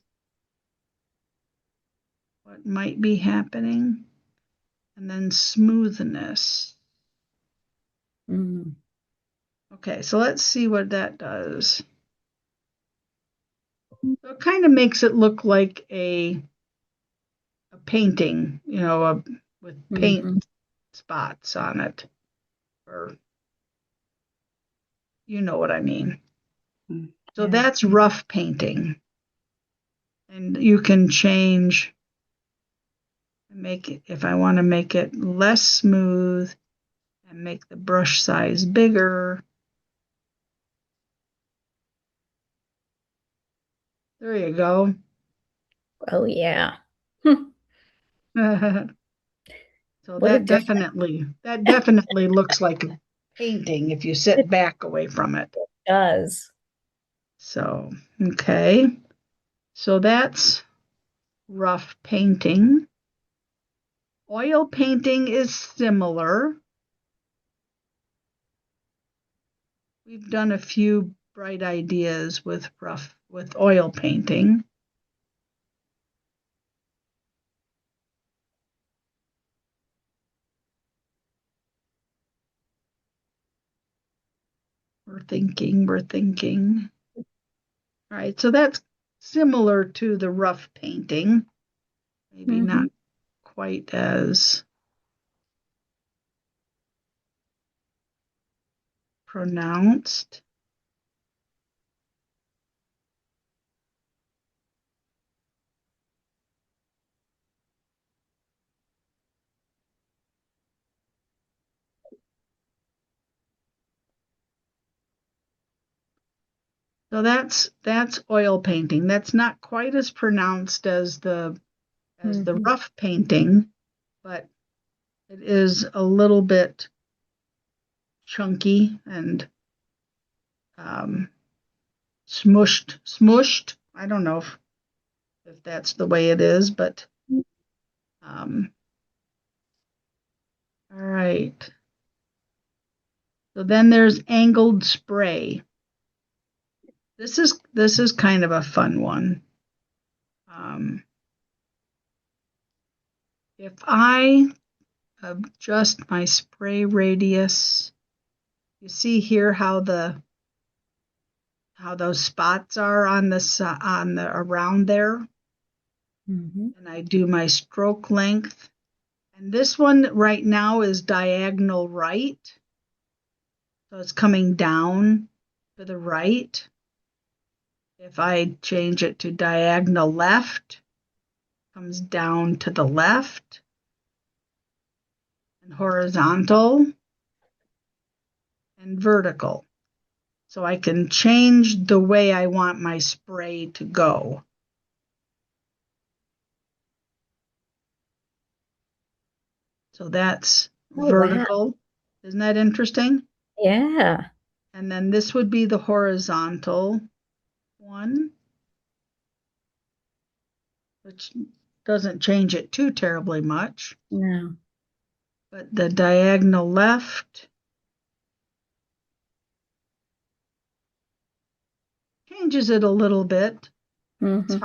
what might be happening. And then smoothness. Okay, so let's see what that does. So it kind of makes it look like a painting, with paint spots on it. Or you know what I mean. So that's rough painting. And you can change, if I want to make it less smooth and make the brush size bigger. There you go. Oh, yeah. So that definitely looks like a painting if you sit back away from it. It does. So, okay. So that's rough painting. Oil painting is similar. We've done a few bright ideas with oil painting. We're thinking. All right, so that's similar to the rough painting. Maybe not quite as pronounced. So that's oil painting. That's not quite as pronounced as the rough painting, but it is a little bit chunky and smushed. I don't know if that's the way it is, but all right. So then there's angled spray. This is kind of a fun one. If I adjust my spray radius, you see here how those spots are on the around there. And I do my stroke length. And this one right now is diagonal right. So it's coming down. to the right. If I change it to diagonal left, comes down to the left, and horizontal and vertical. So I can change the way I want my spray to go. So that's Oh, wow. vertical. Isn't that interesting? Yeah. And then this would be the horizontal one, which doesn't change it too terribly much. No. But the diagonal left changes it a little bit. It's Mm-hmm.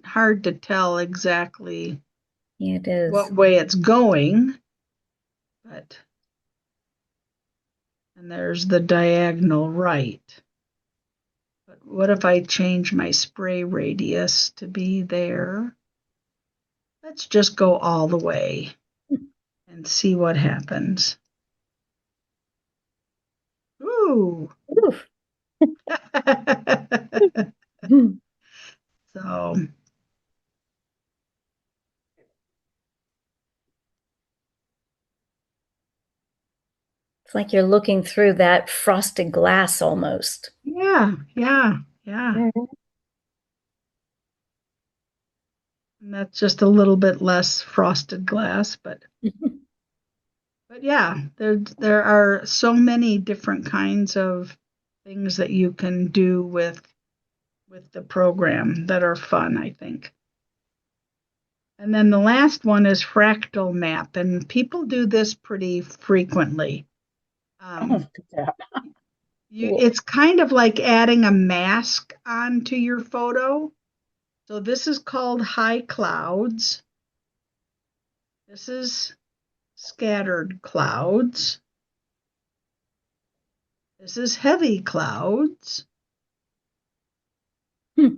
hard to tell exactly Yeah, it is. what way it's going, but and there's the diagonal right. But what if I change my spray radius to be there? Let's just go all the way and see what happens. Ooh. Oof. So It's like you're looking through that frosted glass almost. yeah. Mhm. And that's just a little bit less frosted glass, but yeah, there are so many different kinds of things that you can do with the program that are fun, I think. And then the last one is fractal map, and people do this pretty frequently. Oh, yeah. It's kind of like adding a mask onto your photo. So this is called high clouds. This is scattered clouds. This is heavy clouds. Hmm.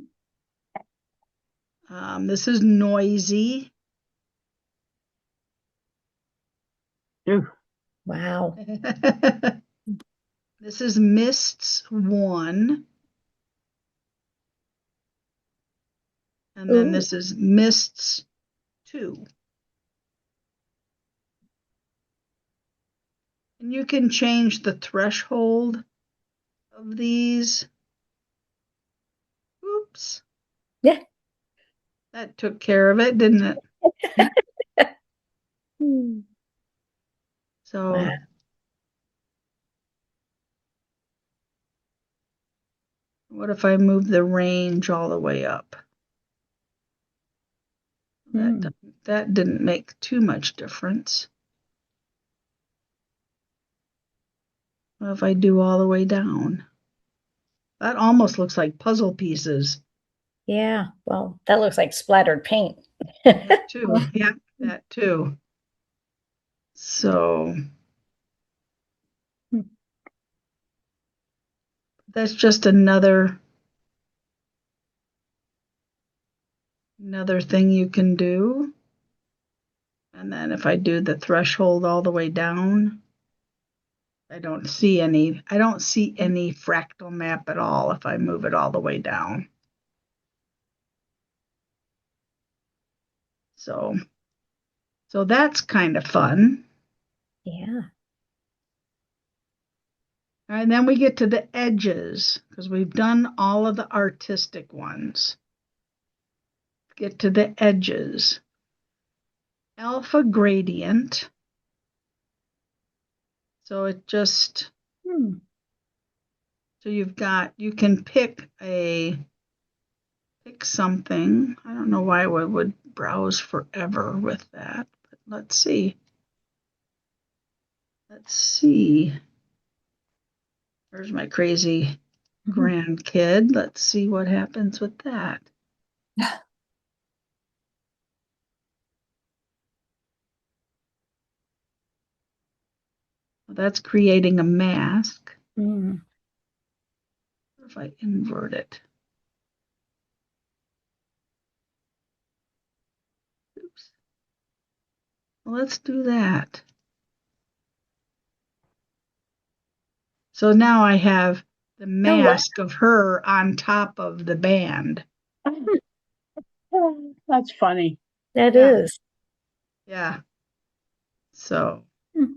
This is noisy. Ooh. Wow. This is mists 1. And then Ooh. this is mists 2. And you can change the threshold of these. Oops. Yeah. That took care of it, didn't it? So Wow. what if I move the range all the way up? Hmm. That didn't make too much difference. What if I do all the way down? That almost looks like puzzle pieces. Yeah. Well, that looks like splattered paint. That too. Yeah, that too. So that's just another thing you can do. And then if I do the threshold all the way down, I don't see any fractal map at all if I move it all the way down. So that's kind of fun. Yeah. And then we get to the edges because we've done all of the artistic ones. Get to the edges. Alpha gradient. So it just, Hmm. so you can pick something. I don't know why I would browse forever with that, but let's see. There's my crazy grandkid. Let's see what happens with that. Well, that's creating a mask. Hmm. If I invert it. Oops. Well, let's do that. So now I have the mask of her on top of the band. That's funny. That Yeah. is. Yeah. So Hmm.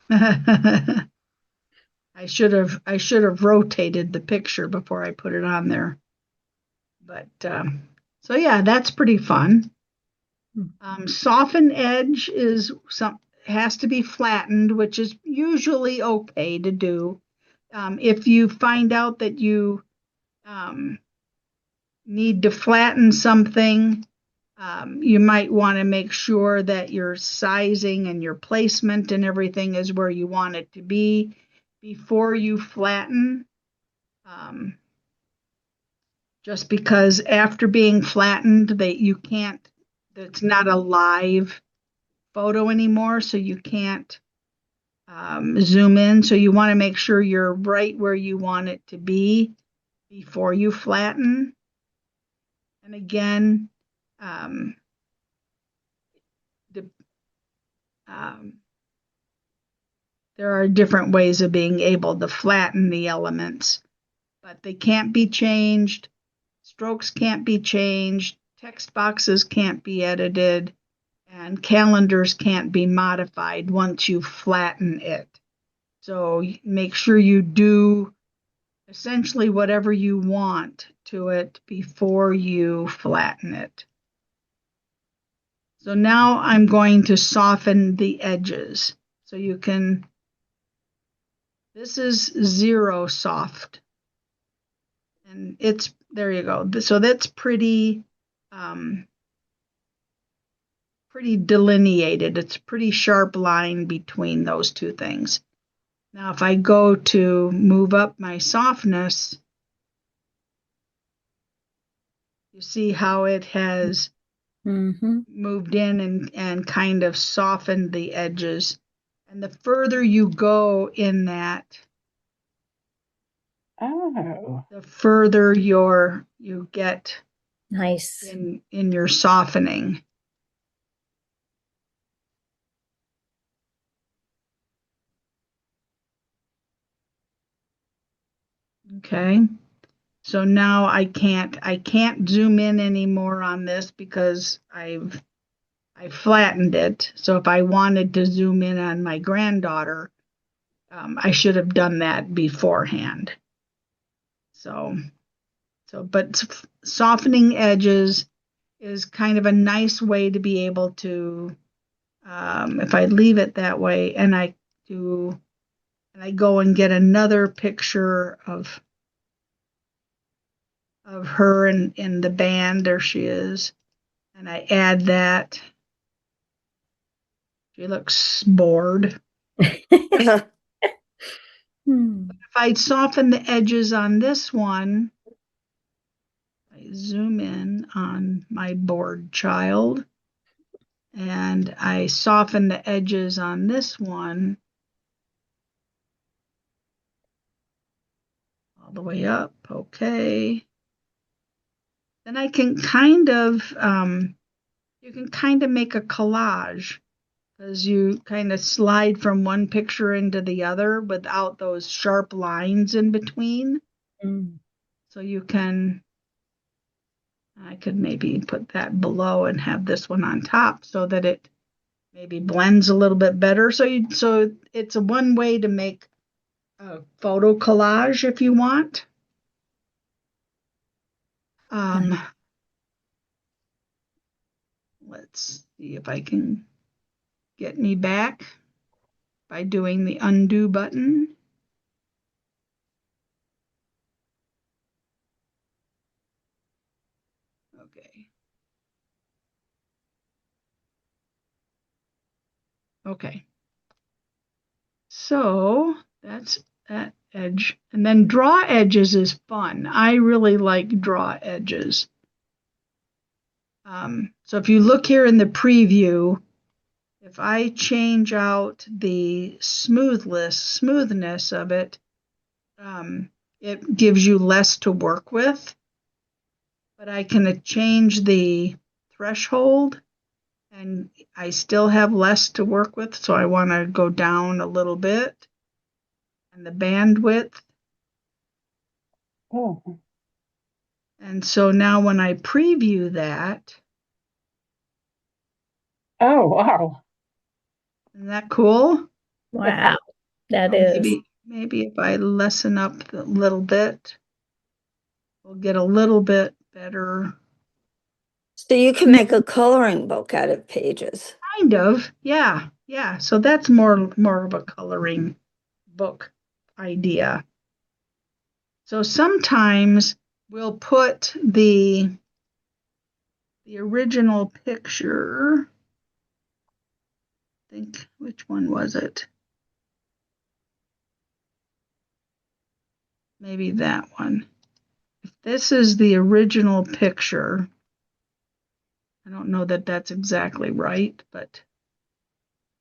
I should have rotated the picture before I put it on there. But so yeah, that's pretty fun. Soften edge has to be flattened, which is usually okay to do. If you find out that you um, need to flatten something, you might want to make sure that your sizing and your placement and everything is where you want it to be before you flatten. Just because after being flattened, it's not a live photo anymore, so you can't zoom in. So you want to make sure you're right where you want it to be before you flatten. And again, um, the, um, there are different ways of being able to flatten the elements, but they can't be changed. Strokes can't be changed. Text boxes can't be edited. And calendars can't be modified once you flatten it. So make sure you do essentially whatever you want to it before you flatten it. So now I'm going to soften the edges. So this is 0 soft. And there you go. So that's pretty delineated. It's a pretty sharp line between those two things. Now, if I go to move up my softness, you see how it has moved in and kind of softened the edges. And the further you go in that, the further you get Nice. in your softening. Okay. So now I can't zoom in anymore on this because I flattened it. So if I wanted to zoom in on my granddaughter, I should have done that beforehand. But softening edges is kind of a nice way to be able to, if I leave it that way and I go and get another picture of her in the band, there she is, and I add that. She looks bored. If I soften the edges on this one, I zoom in on my bored child and I soften the edges on this one all the way up. Okay. Then I can you can kind of make a collage as you kind of slide from one picture into the other without those sharp lines in between. So I could maybe put that below and have this one on top so that it maybe blends a little bit better. So it's a one way to make a photo collage if you want. Let's see if I can get me back by doing the undo button. Okay. Okay. So that's that edge. And then draw edges is fun. I really like draw edges. So if you look here in the preview, if I change out the smoothness of it, it gives you less to work with. But I can change the threshold and I still have less to work with. So I want to go down a little bit. And the bandwidth. Oh, And so now when I preview that, oh, wow. isn't that cool? Yeah. Wow, that So is. maybe if I lessen up a little bit, we'll get a little bit better. So you can make a coloring book out of pages. Kind of, yeah, yeah. So that's more of a coloring book idea. So sometimes we'll put the original picture. I think which one was it? Maybe that one. If this is the original picture, I don't know that that's exactly right, but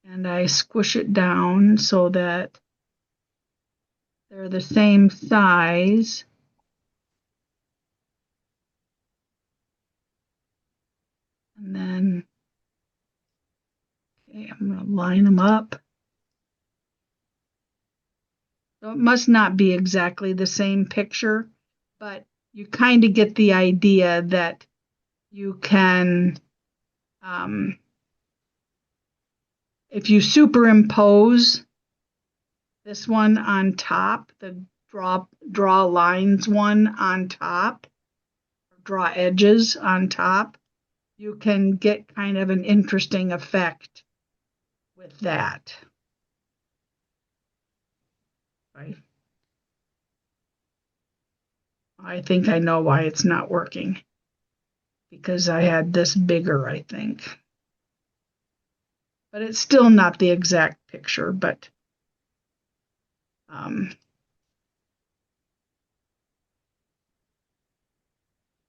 and I squish it down so that they're the same size. And then, okay, I'm going to line them up. So it must not be exactly the same picture, but you kind of get the idea that you can, um, if you superimpose this one on top, the draw lines one on top, draw edges on top, you can get kind of an interesting effect with that. Right? I think I know why it's not working because I had this bigger, I think. But it's still not the exact picture, um,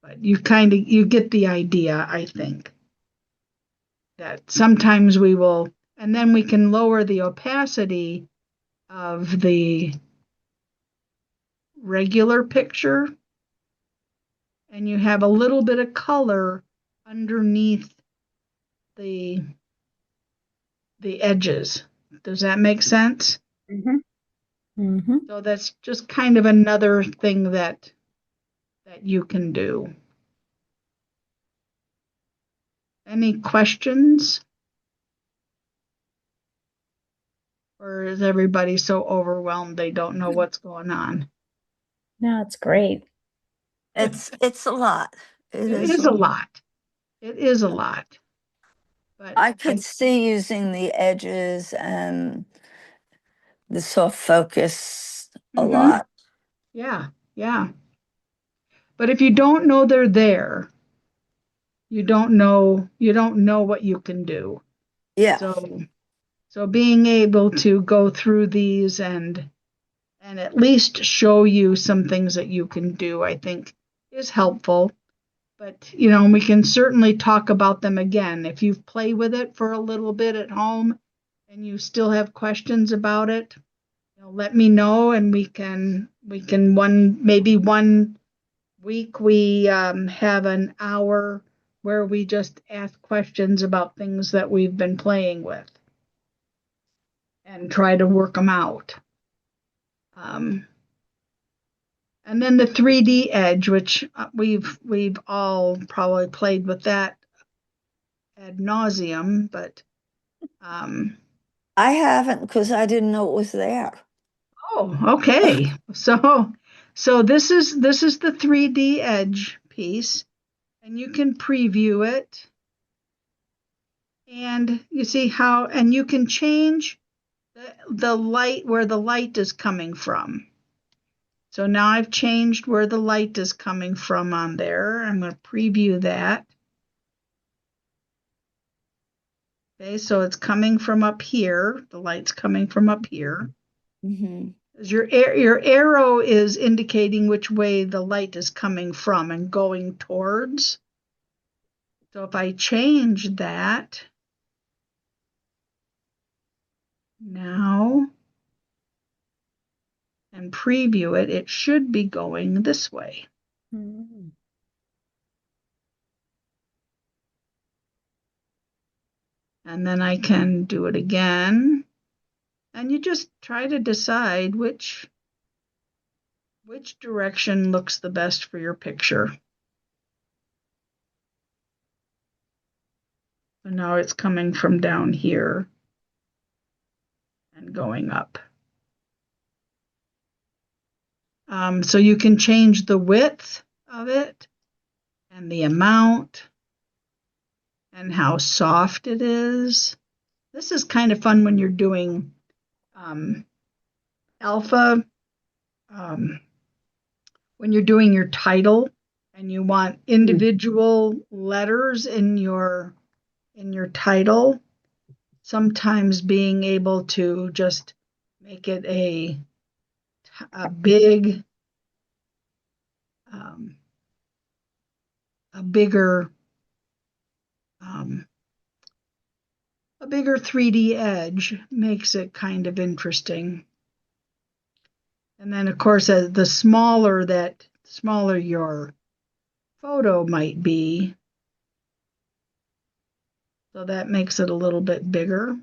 but you get the idea, I think, that sometimes we will, and then we can lower the opacity of the regular picture, and you have a little bit of color underneath the the edges. Does that make sense? Hmm. Mm-hmm. So that's just kind of another thing that you can do. Any questions? Or is everybody so overwhelmed they don't know what's going on? No, it's great. It's a lot. It It is is a a lot. lot. It is a lot. But I could see using the edges and the soft focus a mhm, lot. yeah, yeah. But if you don't know they're there, you don't know what you can do. Yeah. So being able to go through these and at least show you some things that you can do, I think is helpful. But we can certainly talk about them again. If you've played with it for a little bit at home and you still have questions about it, let me know and we can maybe 1 week we have an hour where we just ask questions about things that we've been playing with and try to work them out. Um, and then the 3D edge, which we've all probably played with that ad nauseum, but um, I haven't because I didn't know it was there. oh, okay. So this is the 3D edge piece, and you can preview it, and you see how, and you can change the light where the light is coming from. So now I've changed where the light is coming from on there. I'm going to preview that. Okay, so it's coming from up here. The light's coming from up here. Hmm. Your arrow is indicating which way the light is coming from and going towards. So if I change that now and preview it, it should be going this way. Mm. And then I can do it again. And you just try to decide which which direction looks the best for your picture. So now it's coming from down here and going up. So you can change the width of it and the amount and how soft it is. This is kind of fun when you're doing alpha, when you're doing your title and you want individual letters in your title. Sometimes being able to just make it a big, a bigger, a bigger 3D edge makes it kind of interesting. And then, of course, the smaller your photo might be, so that makes it a little bit bigger.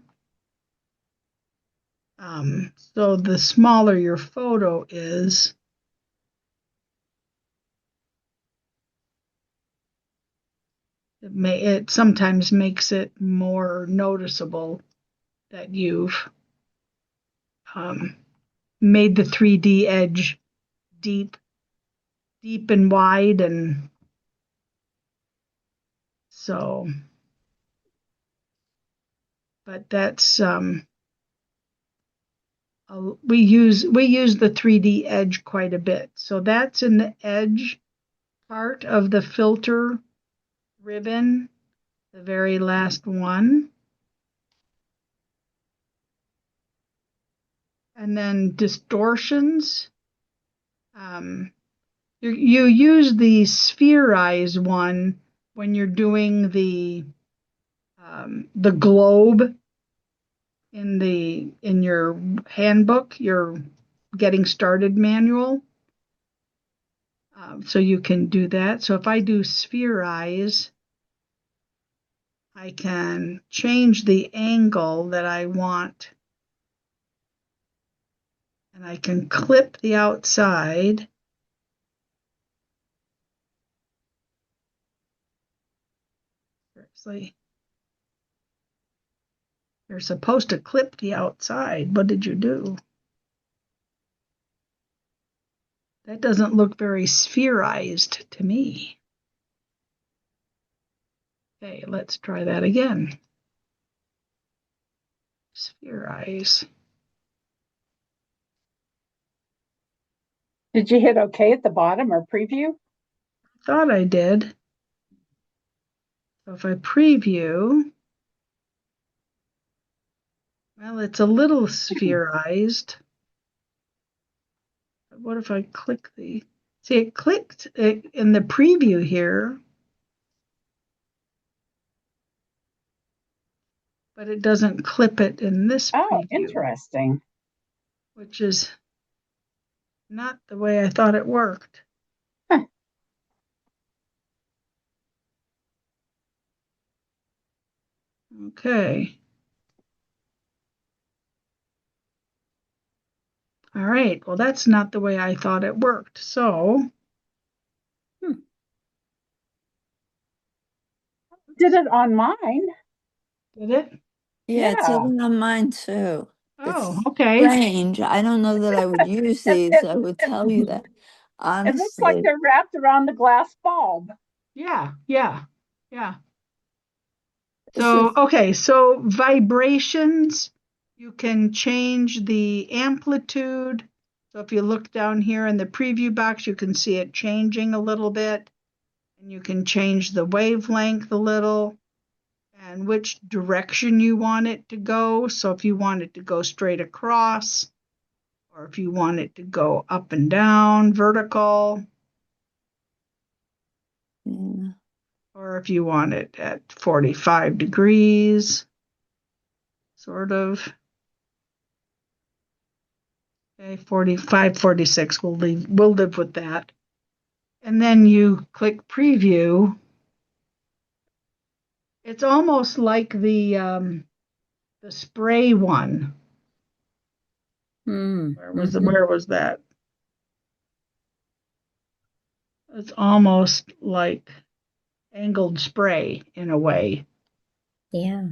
So the smaller your photo is, it sometimes makes it more noticeable that you've made the 3D edge deep and wide, and so, but that's we use the 3D edge quite a bit. So that's in the edge part of the filter ribbon, the very last one. And then distortions. You use the spherize one when you're doing the globe in your handbook, your getting started manual. So you can do that. So if I do spherize, I can change the angle that I want, and I can clip the outside. Seriously. You're supposed to clip the outside. What did you do? That doesn't look very spherized to me. Okay, let's try that again. Spherize. Did you hit OK at the bottom or preview? Thought I did. So if I preview, well, it's a little spherized. But what if I click see, it clicked in the preview here, but it doesn't clip it in this Oh, preview, interesting. which is not the way I thought it worked. Huh. Okay. All right. Well, that's not the way I thought it worked. So, Did it on mine? did it? Yeah, it Yeah. did it on mine too. Oh, It's okay. strange. I don't know that I would use these. I would tell you that. It looks like Honestly, they're wrapped around the glass bulb. Yeah. this So, is okay. So, vibrations, you can change the amplitude. So, if you look down here in the preview box, you can see it changing a little bit. And you can change the wavelength a little and which direction you want it to go. So, if you want it to go straight across, or if you want it to go up and down, vertical, yeah. or if you want it at 45 degrees, sort of. Okay, 45, 46, we'll live with that. And then you click preview. It's almost like the spray one. Mm. Where was that? It's almost like angled spray in a way. Yeah.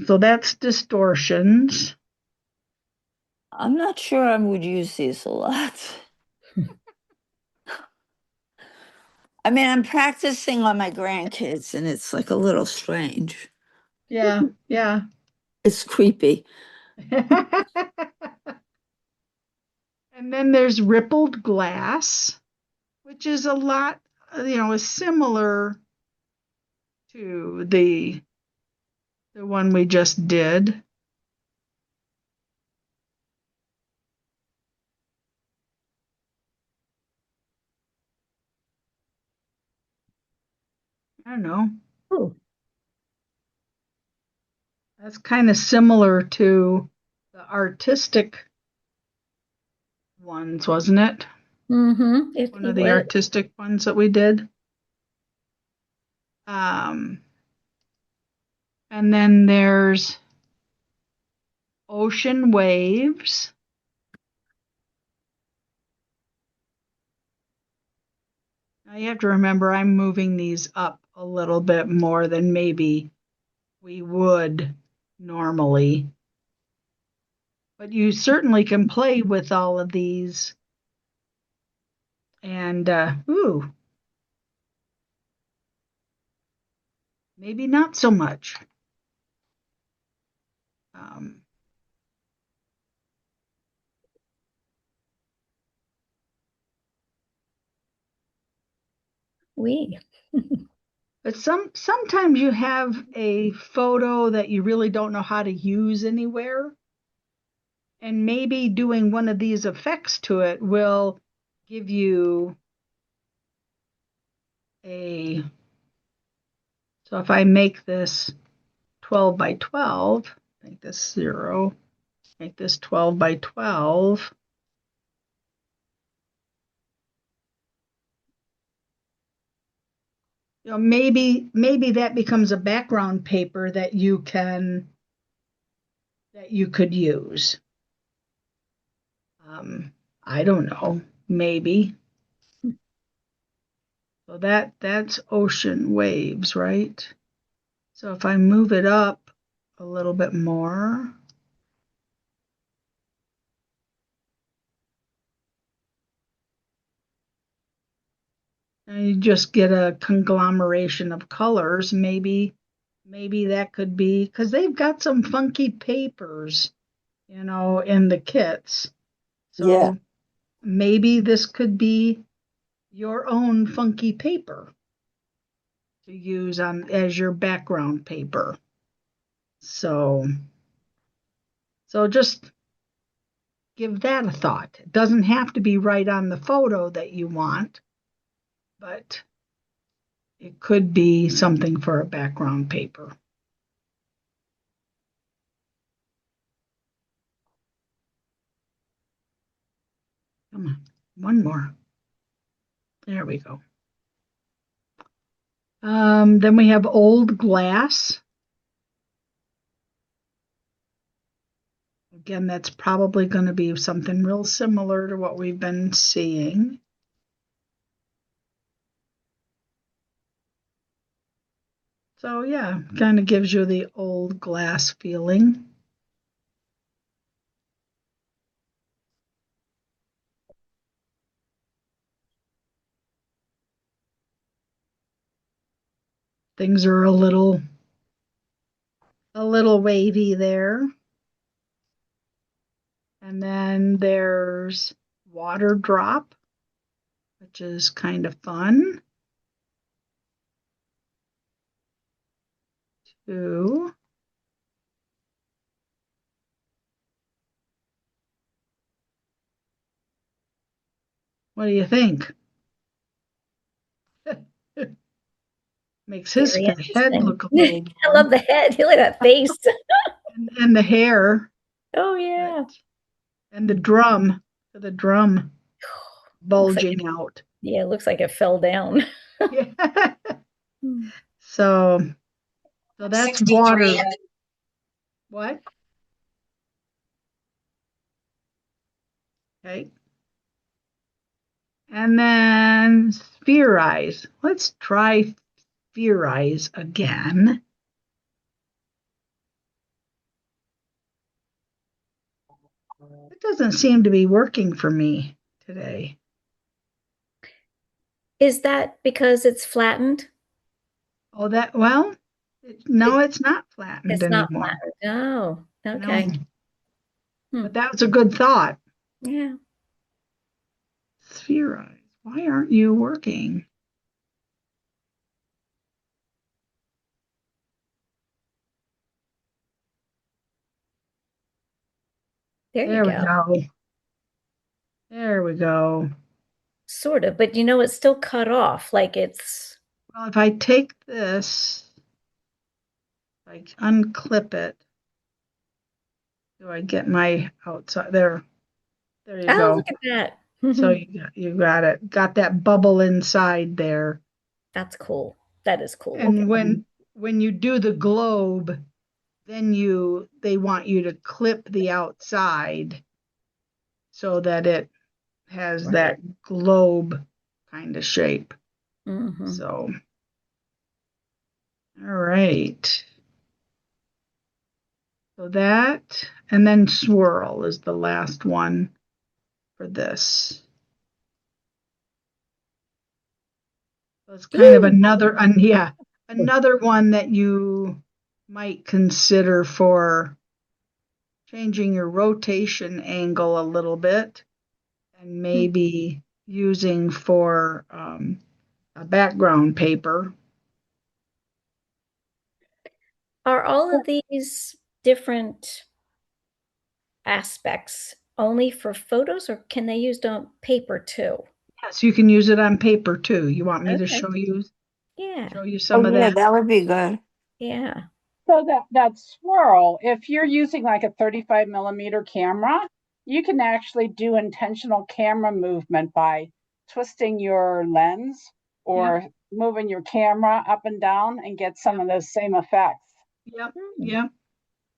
So that's distortions. I'm not sure I would use these a lot. I mean, I'm practicing on my grandkids, and it's like a little strange. Yeah, yeah. It's creepy. And then there's rippled glass, which is a lot, is similar to the one we just did. I don't know. Ooh. That's kind of similar to the artistic ones, wasn't it? Mm-hmm. One It of the was. artistic ones that we did. Um, and then there's ocean waves. Now you have to remember I'm moving these up a little bit more than maybe we would normally. But you certainly can play with all of these. And maybe not so much. Um, We. but sometimes you have a photo that you really don't know how to use anywhere, and maybe doing one of these effects to it will give you a. So if I make this 12 by 12, make this 0, make this 12 by 12. Maybe that becomes a background paper that you could use. I don't know, maybe. So that's ocean waves, right? So if I move it up a little bit more, and you just get a conglomeration of colors. Maybe that could be because they've got some funky papers, in the kits. Yeah. So maybe this could be your own funky paper to use on as your background paper. So just give that a thought. It doesn't have to be right on the photo that you want, but it could be something for a background paper. Come on, one more. There we go. Then we have old glass. Again, that's probably going to be something real similar to what we've been seeing. So yeah, kind of gives you the old glass feeling. Things are a little wavy there. And then there's water drop, which is kind of fun too. What do you think? Makes his Very head interesting. look a little I long, love the head. Look at that face. and the hair, Oh but yeah. and the drum Looks like bulging out. it looks like it fell down. Yeah. Hmm. So that's 63. water. What? Okay. And then spherize. Let's try spherize again. It doesn't seem to be working for me today. Is that because it's flattened? Oh, well, no, it's not flattened It's not anymore. flattened. Oh, No, okay. Hmm. but that was a good thought. Yeah. Spherize. Why aren't you working? There you There we go. go. There we go. Sort of, but it's still cut off. Like it's, Well, if I take this, like unclip it, do I get my outside there? There you oh, go. look at that. So you got it. Got that bubble inside there. That's cool. That is cool. And when you do the globe, then they want you to clip the outside so that it has that globe kind of shape. Hmm. So, all right. So that, and then swirl is the last one for this. So it's kind of Ooh. another one that you might consider for changing your rotation angle a little bit and maybe using for a background paper. Are all of these different aspects only for photos or can they use on paper too? Yes, you can use it on paper too. You want me to Okay. show Yeah. you Oh, some of yeah, that? that would be good. Yeah. So that swirl, if you're using like a 35 millimeter camera, you can actually do intentional camera movement by twisting your lens Yep, or moving your camera up and down and get some yep, of those same effects. yep, Hmm. yep,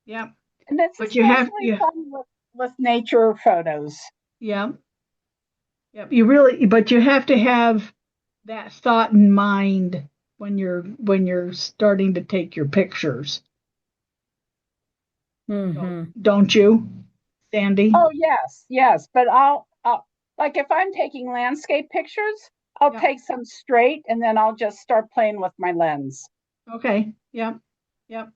yep. And it's But you have, especially fun with nature photos. yep, yep. But you have to have that thought in mind when you're starting to take your pictures. Hmm. Don't you, Sandy? Oh yes, yes. But I'll like if I'm taking landscape pictures, I'll Yep. take some straight and then I'll just start playing with my lens. Okay. Yep. Yep.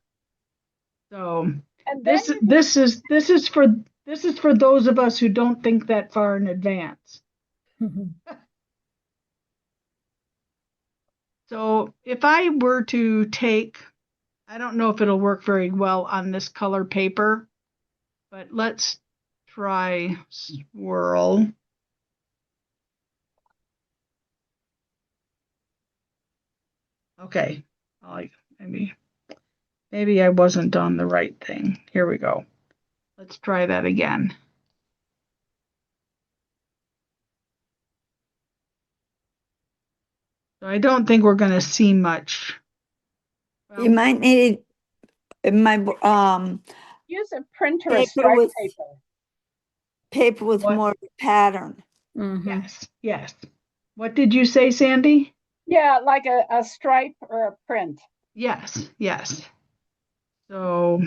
So And then this this is this is for this is for those of us who don't think that far in advance. So if I were to take, I don't know if it'll work very well on this color paper, but let's try swirl. Okay. Like maybe I wasn't on the right thing. Here we go. Let's try that again. So I don't think we're going to see much. You Well, might need my use a print or a paper stripe with paper. what? more of a pattern. Hmm. Yes, yes. What did you say, Sandy? Yeah, like a stripe or a print. Yes, yes. So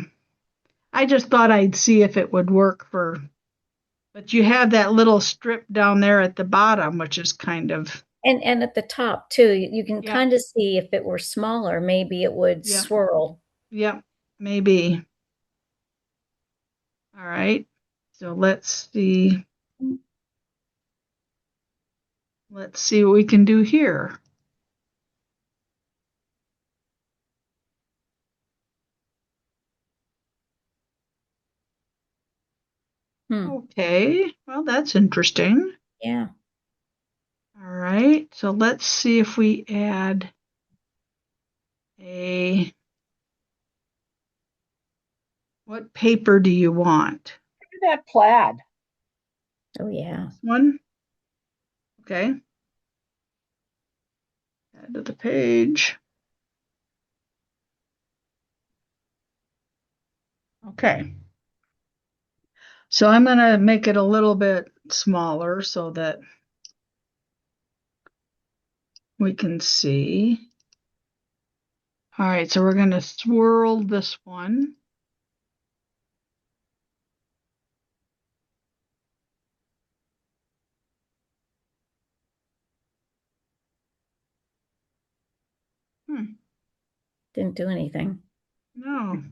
I just thought I'd see if it would work but you have that little strip down there at the bottom, which is kind of, And at the top too, you can yep, kind of see if it were smaller, maybe it would yep, swirl. yep, maybe. All right. So let's see. Let's see what we can do here. Hmm. Okay. Well, that's interesting. Yeah. All right. So let's see if we add a, what paper do you want? Do that plaid. Oh yeah. This one? Okay. Add to the page. Okay. So I'm going to make it a little bit smaller so that we can see. All right, so we're going to swirl this one. Didn't do anything. No.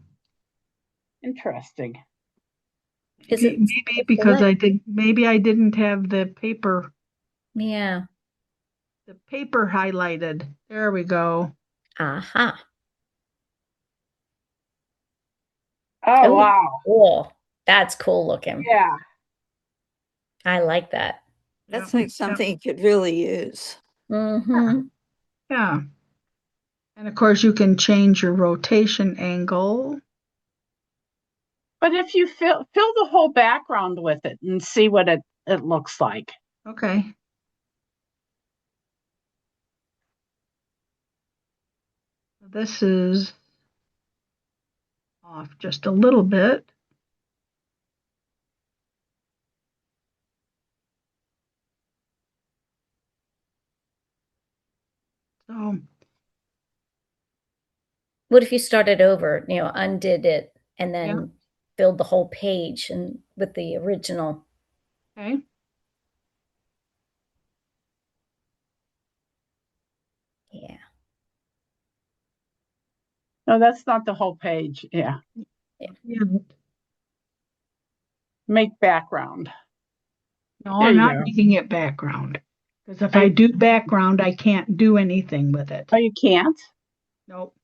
Interesting. Is it Maybe because maybe I didn't have the paper Yeah. highlighted. There we go. Aha. Oh, Oh, wow. cool. That's cool looking. Yeah. I like that. That's Yep, like something you could really use. Mm-hmm. yeah. And of course, you can change your rotation angle. But if you fill the whole background with it and see what it looks like. Okay. This is off just a little bit. So, What if you started over, undid it and yeah, then filled the whole page and with the original? okay. Yeah. No, that's not the whole page. Yeah. Yeah. Make background. No, There I'm you not go. making it background. Because if Are I you, do background, I can't do anything with it. oh, you can't? Nope.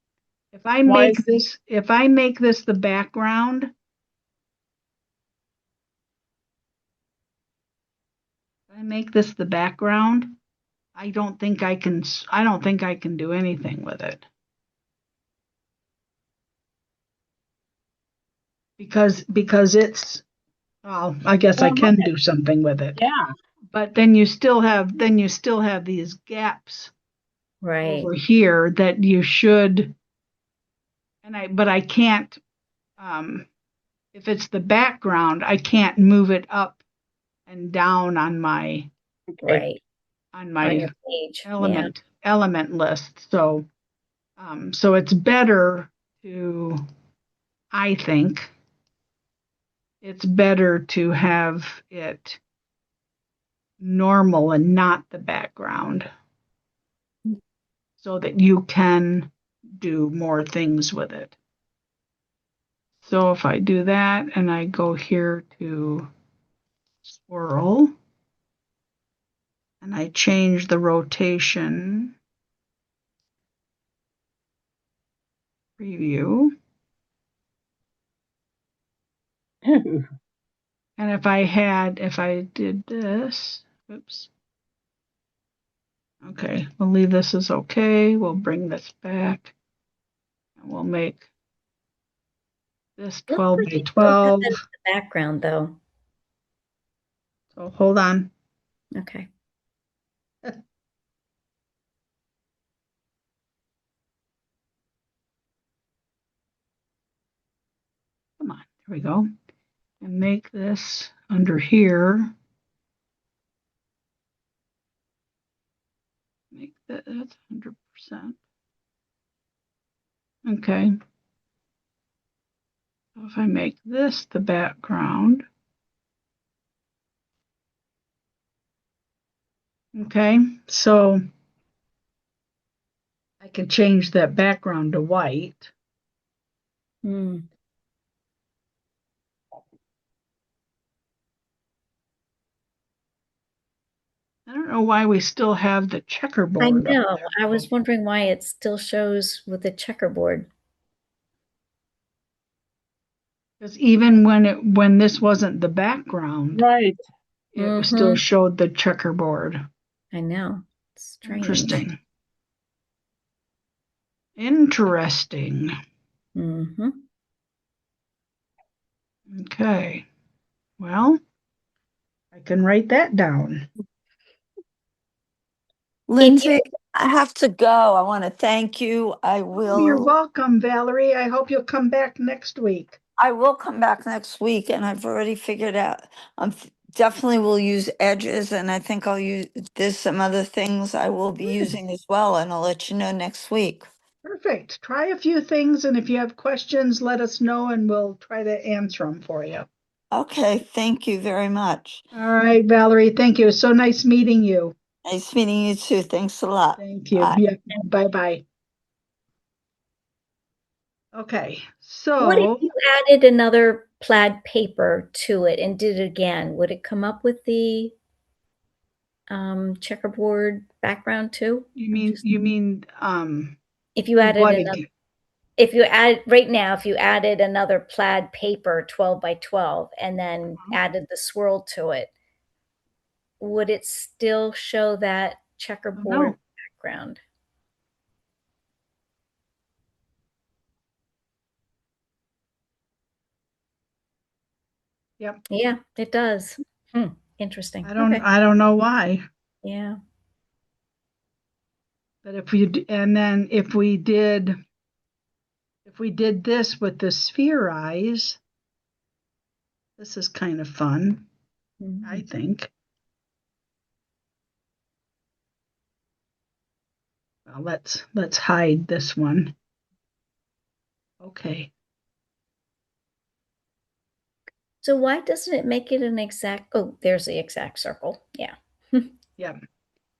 If I Why make is this the background, I don't think I can do anything with it. Because it's, well, I guess I well, look can at do something with it. yeah. But then you still have these gaps Right. over here that you should, but I can't, if it's the background, I can't move it up and down on my Okay. Right. On your page. Yeah. element list. So so it's better I think it's better to have it normal and not the background so that you can do more things with it. So if I do that and I go here to swirl and I change the rotation preview, and if I did this, oops. Okay, we'll leave this as okay. We'll bring this back and we'll make this Looks 12 like by you still have 12. that in the background though. So hold on. Okay. Come on, here we go. And make this under here. Make that's 100%. Okay. So if I make this the background, okay, so I can change that background to white. Mm. I don't know why we still have the I checkerboard up know. there. I was wondering why it still shows with the checkerboard. Because even when this wasn't the background, Right. it was still Mm-hmm. showed the checkerboard. I know. It's strange. Interesting. Interesting. Mm-hmm. Okay. Well, I can write that down. Lindsay, I have to go. I want to thank you. You're welcome, Valerie. I hope you'll come back next week. I will come back next week, and I've already figured out I'm definitely will use edges, and I think there's some other things I will be using as well, and I'll let you know next week. Perfect. Try a few things, and if you have questions, let us know, and we'll try to answer them for you. Okay, thank you very much. All right, Valerie, thank you. So nice meeting you. Nice meeting you too. Thanks a lot. Thank you. Bye. Yeah, bye-bye. Okay, What if so you added another plaid paper to it and did it again? Would it come up with the checkerboard background too? If you do added what another, again? if you add right now, if you added another plaid paper 12 by 12 and then added the swirl to it, would it still show that Oh, no. checkerboard background? Yep. Yeah, it does. Interesting. I Okay. don't know why. Yeah. But and then if we did this with the sphere eyes, this is kind of fun, I Mhm. think. Well, let's hide this one. Okay. So why doesn't it make it an exact? Oh, there's the exact circle. Yeah. Yep.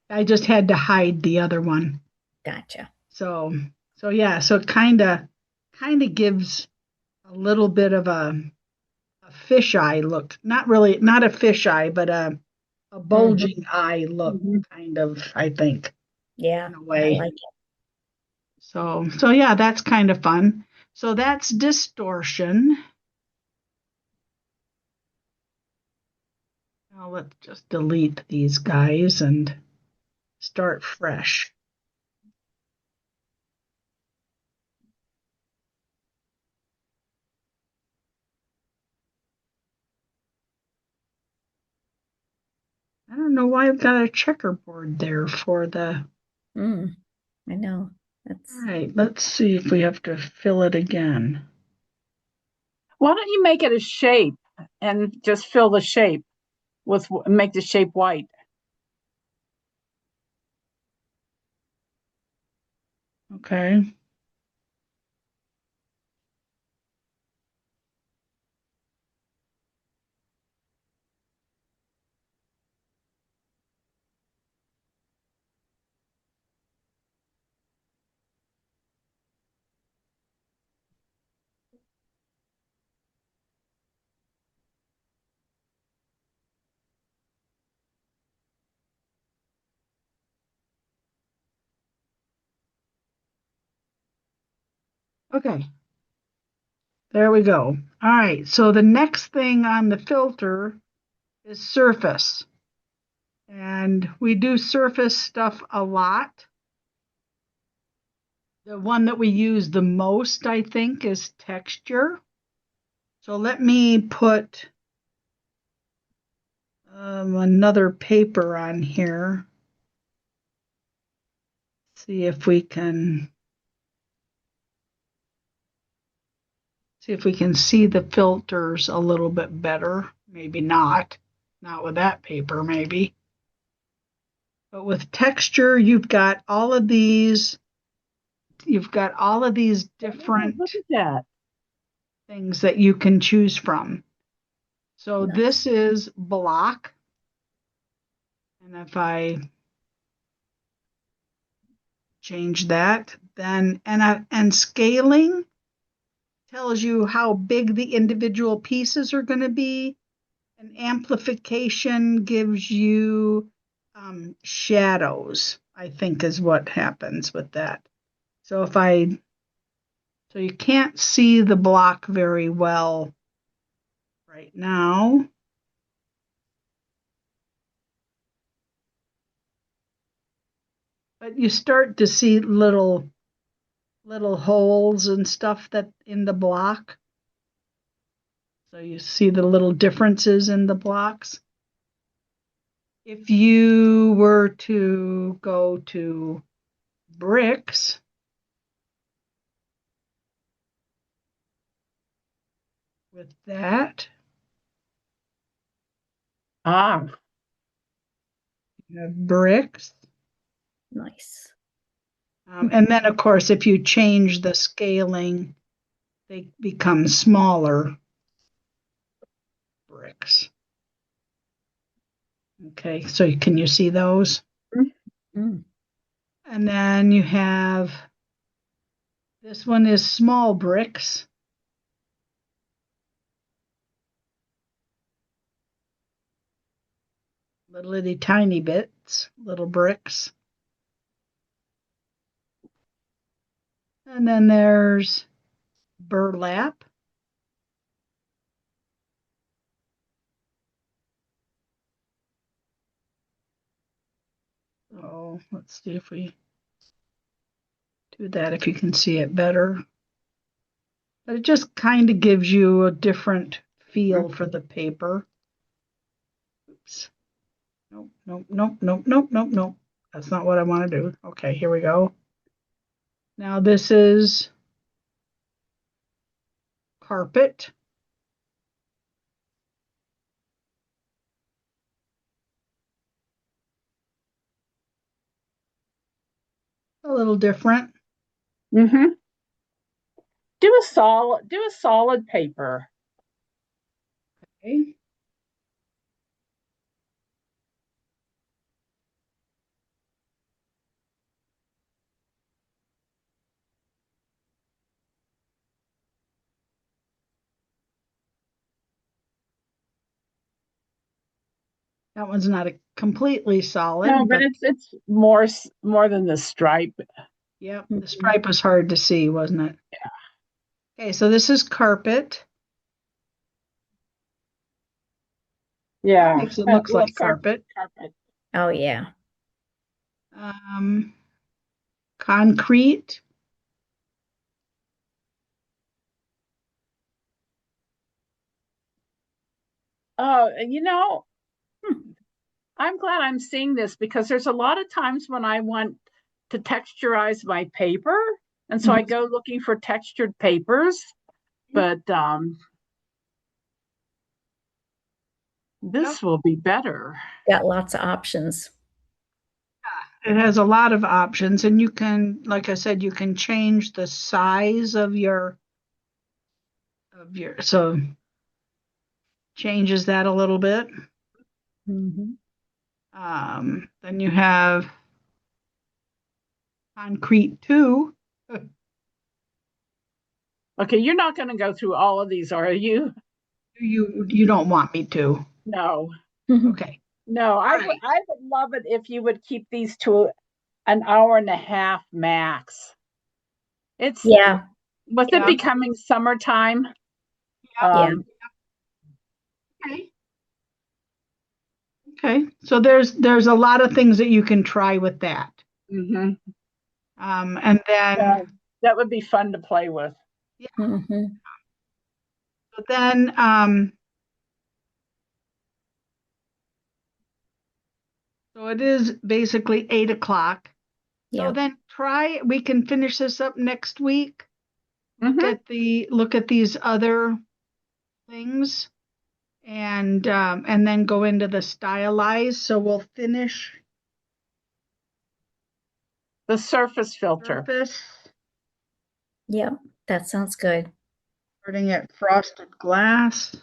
I just had to hide the other one. Gotcha. So yeah, so it kind of gives a little bit of a fisheye look. Not really, not a fisheye, but a Hmm. bulging eye look, Mhm. kind of, I think, Yeah, in a I way. like it. So yeah, that's kind of fun. So that's distortion. Now let's just delete these guys and start fresh. I don't know why I've got a checkerboard there for the. Mm, I know. All That's right, let's see if we have to fill it again. Why don't you make it a shape and just fill the shape with, make the shape white? Okay. Okay. There we go. All right. So the next thing on the filter is surface. And we do surface stuff a lot. The one that we use the most, I think, is texture. So let me put another paper on here. See if we can see the filters a little bit better. Maybe not. Not with that paper, maybe. But with texture, you've got all of these Oh, different look at that. things that you can choose from. So nice. this is block. And if I change that, then and scaling tells you how big the individual pieces are going to be. And amplification gives you shadows, I think is what happens with that. So so you can't see the block very well right now. But you start to see little holes and stuff that in the block. So you see the little differences in the blocks. If you were to go to bricks, with that, Ah, You have bricks. Nice. And then, of course, if you change the scaling, they become smaller bricks. Okay, so can you see those? mm. And then you have, this one is small bricks. Little itty tiny bits, little bricks. And then there's burlap. Oh, let's see if we do that, if you can see it better. But it just kind of gives you a different feel for the paper. Oops. Nope, nope, nope, nope, nope, nope, nope. That's not what I want to do. Okay, here we go. Now this is carpet. A little different. Mm-hmm. Do a solid paper. Okay. That one's not a completely No, solid, but but it's more than the stripe. yep, the Mhm. stripe was hard to see, wasn't it? Okay, so this is carpet. That Yeah. makes it looks Well, like carpet. carpet. Oh, yeah. Um, concrete. Oh, Hmm. I'm glad I'm seeing this because there's a lot of times when I want to texturize my paper, and so I Mhm. go looking for textured papers, but Yep. this will be better. Got lots of options. It has a lot of options, and you can, like I said, you can change the size of your so changes that a little bit. Mhm. Then you have concrete two. Okay, you're not going to go through all of these, are you? You don't want me to. No. Okay. No, All right. I would love it if you would keep these to an hour and a half max. It's Yeah. with it Yeah. becoming summertime. Yeah. Um, Okay. Okay. So there's a lot of things that you can try with that. mhm. And Yeah, then that would be fun to play with. yeah, Mhm. so then so it is basically 8 o'clock. So Yeah. then we can finish this up next week. Hmm. Look at these other things and then go into the stylize. So we'll finish The surface filter. surface, Yep. That sounds good. starting at frosted glass,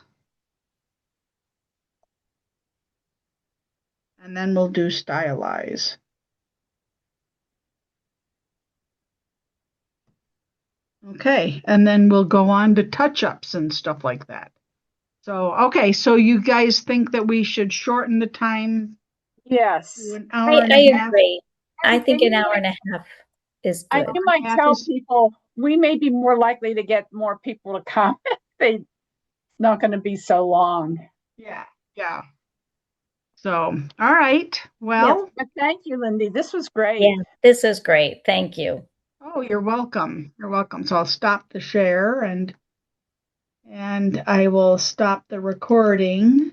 and then we'll do stylize. Okay, and then we'll go on to touch-ups and stuff like that. So, okay, so you guys think that we should shorten the time to Yes. an hour and I a half? agree. I think And an hour and a half is I good. you might Half tell is people we may be more likely to get more people to come. It's not going to be so long. yeah, yeah. So, all right. Yep. Well, But thank you, Lindy. This was Yeah. great. This is great. Thank you. oh, you're welcome. You're welcome. So I'll stop the share and I will stop the recording.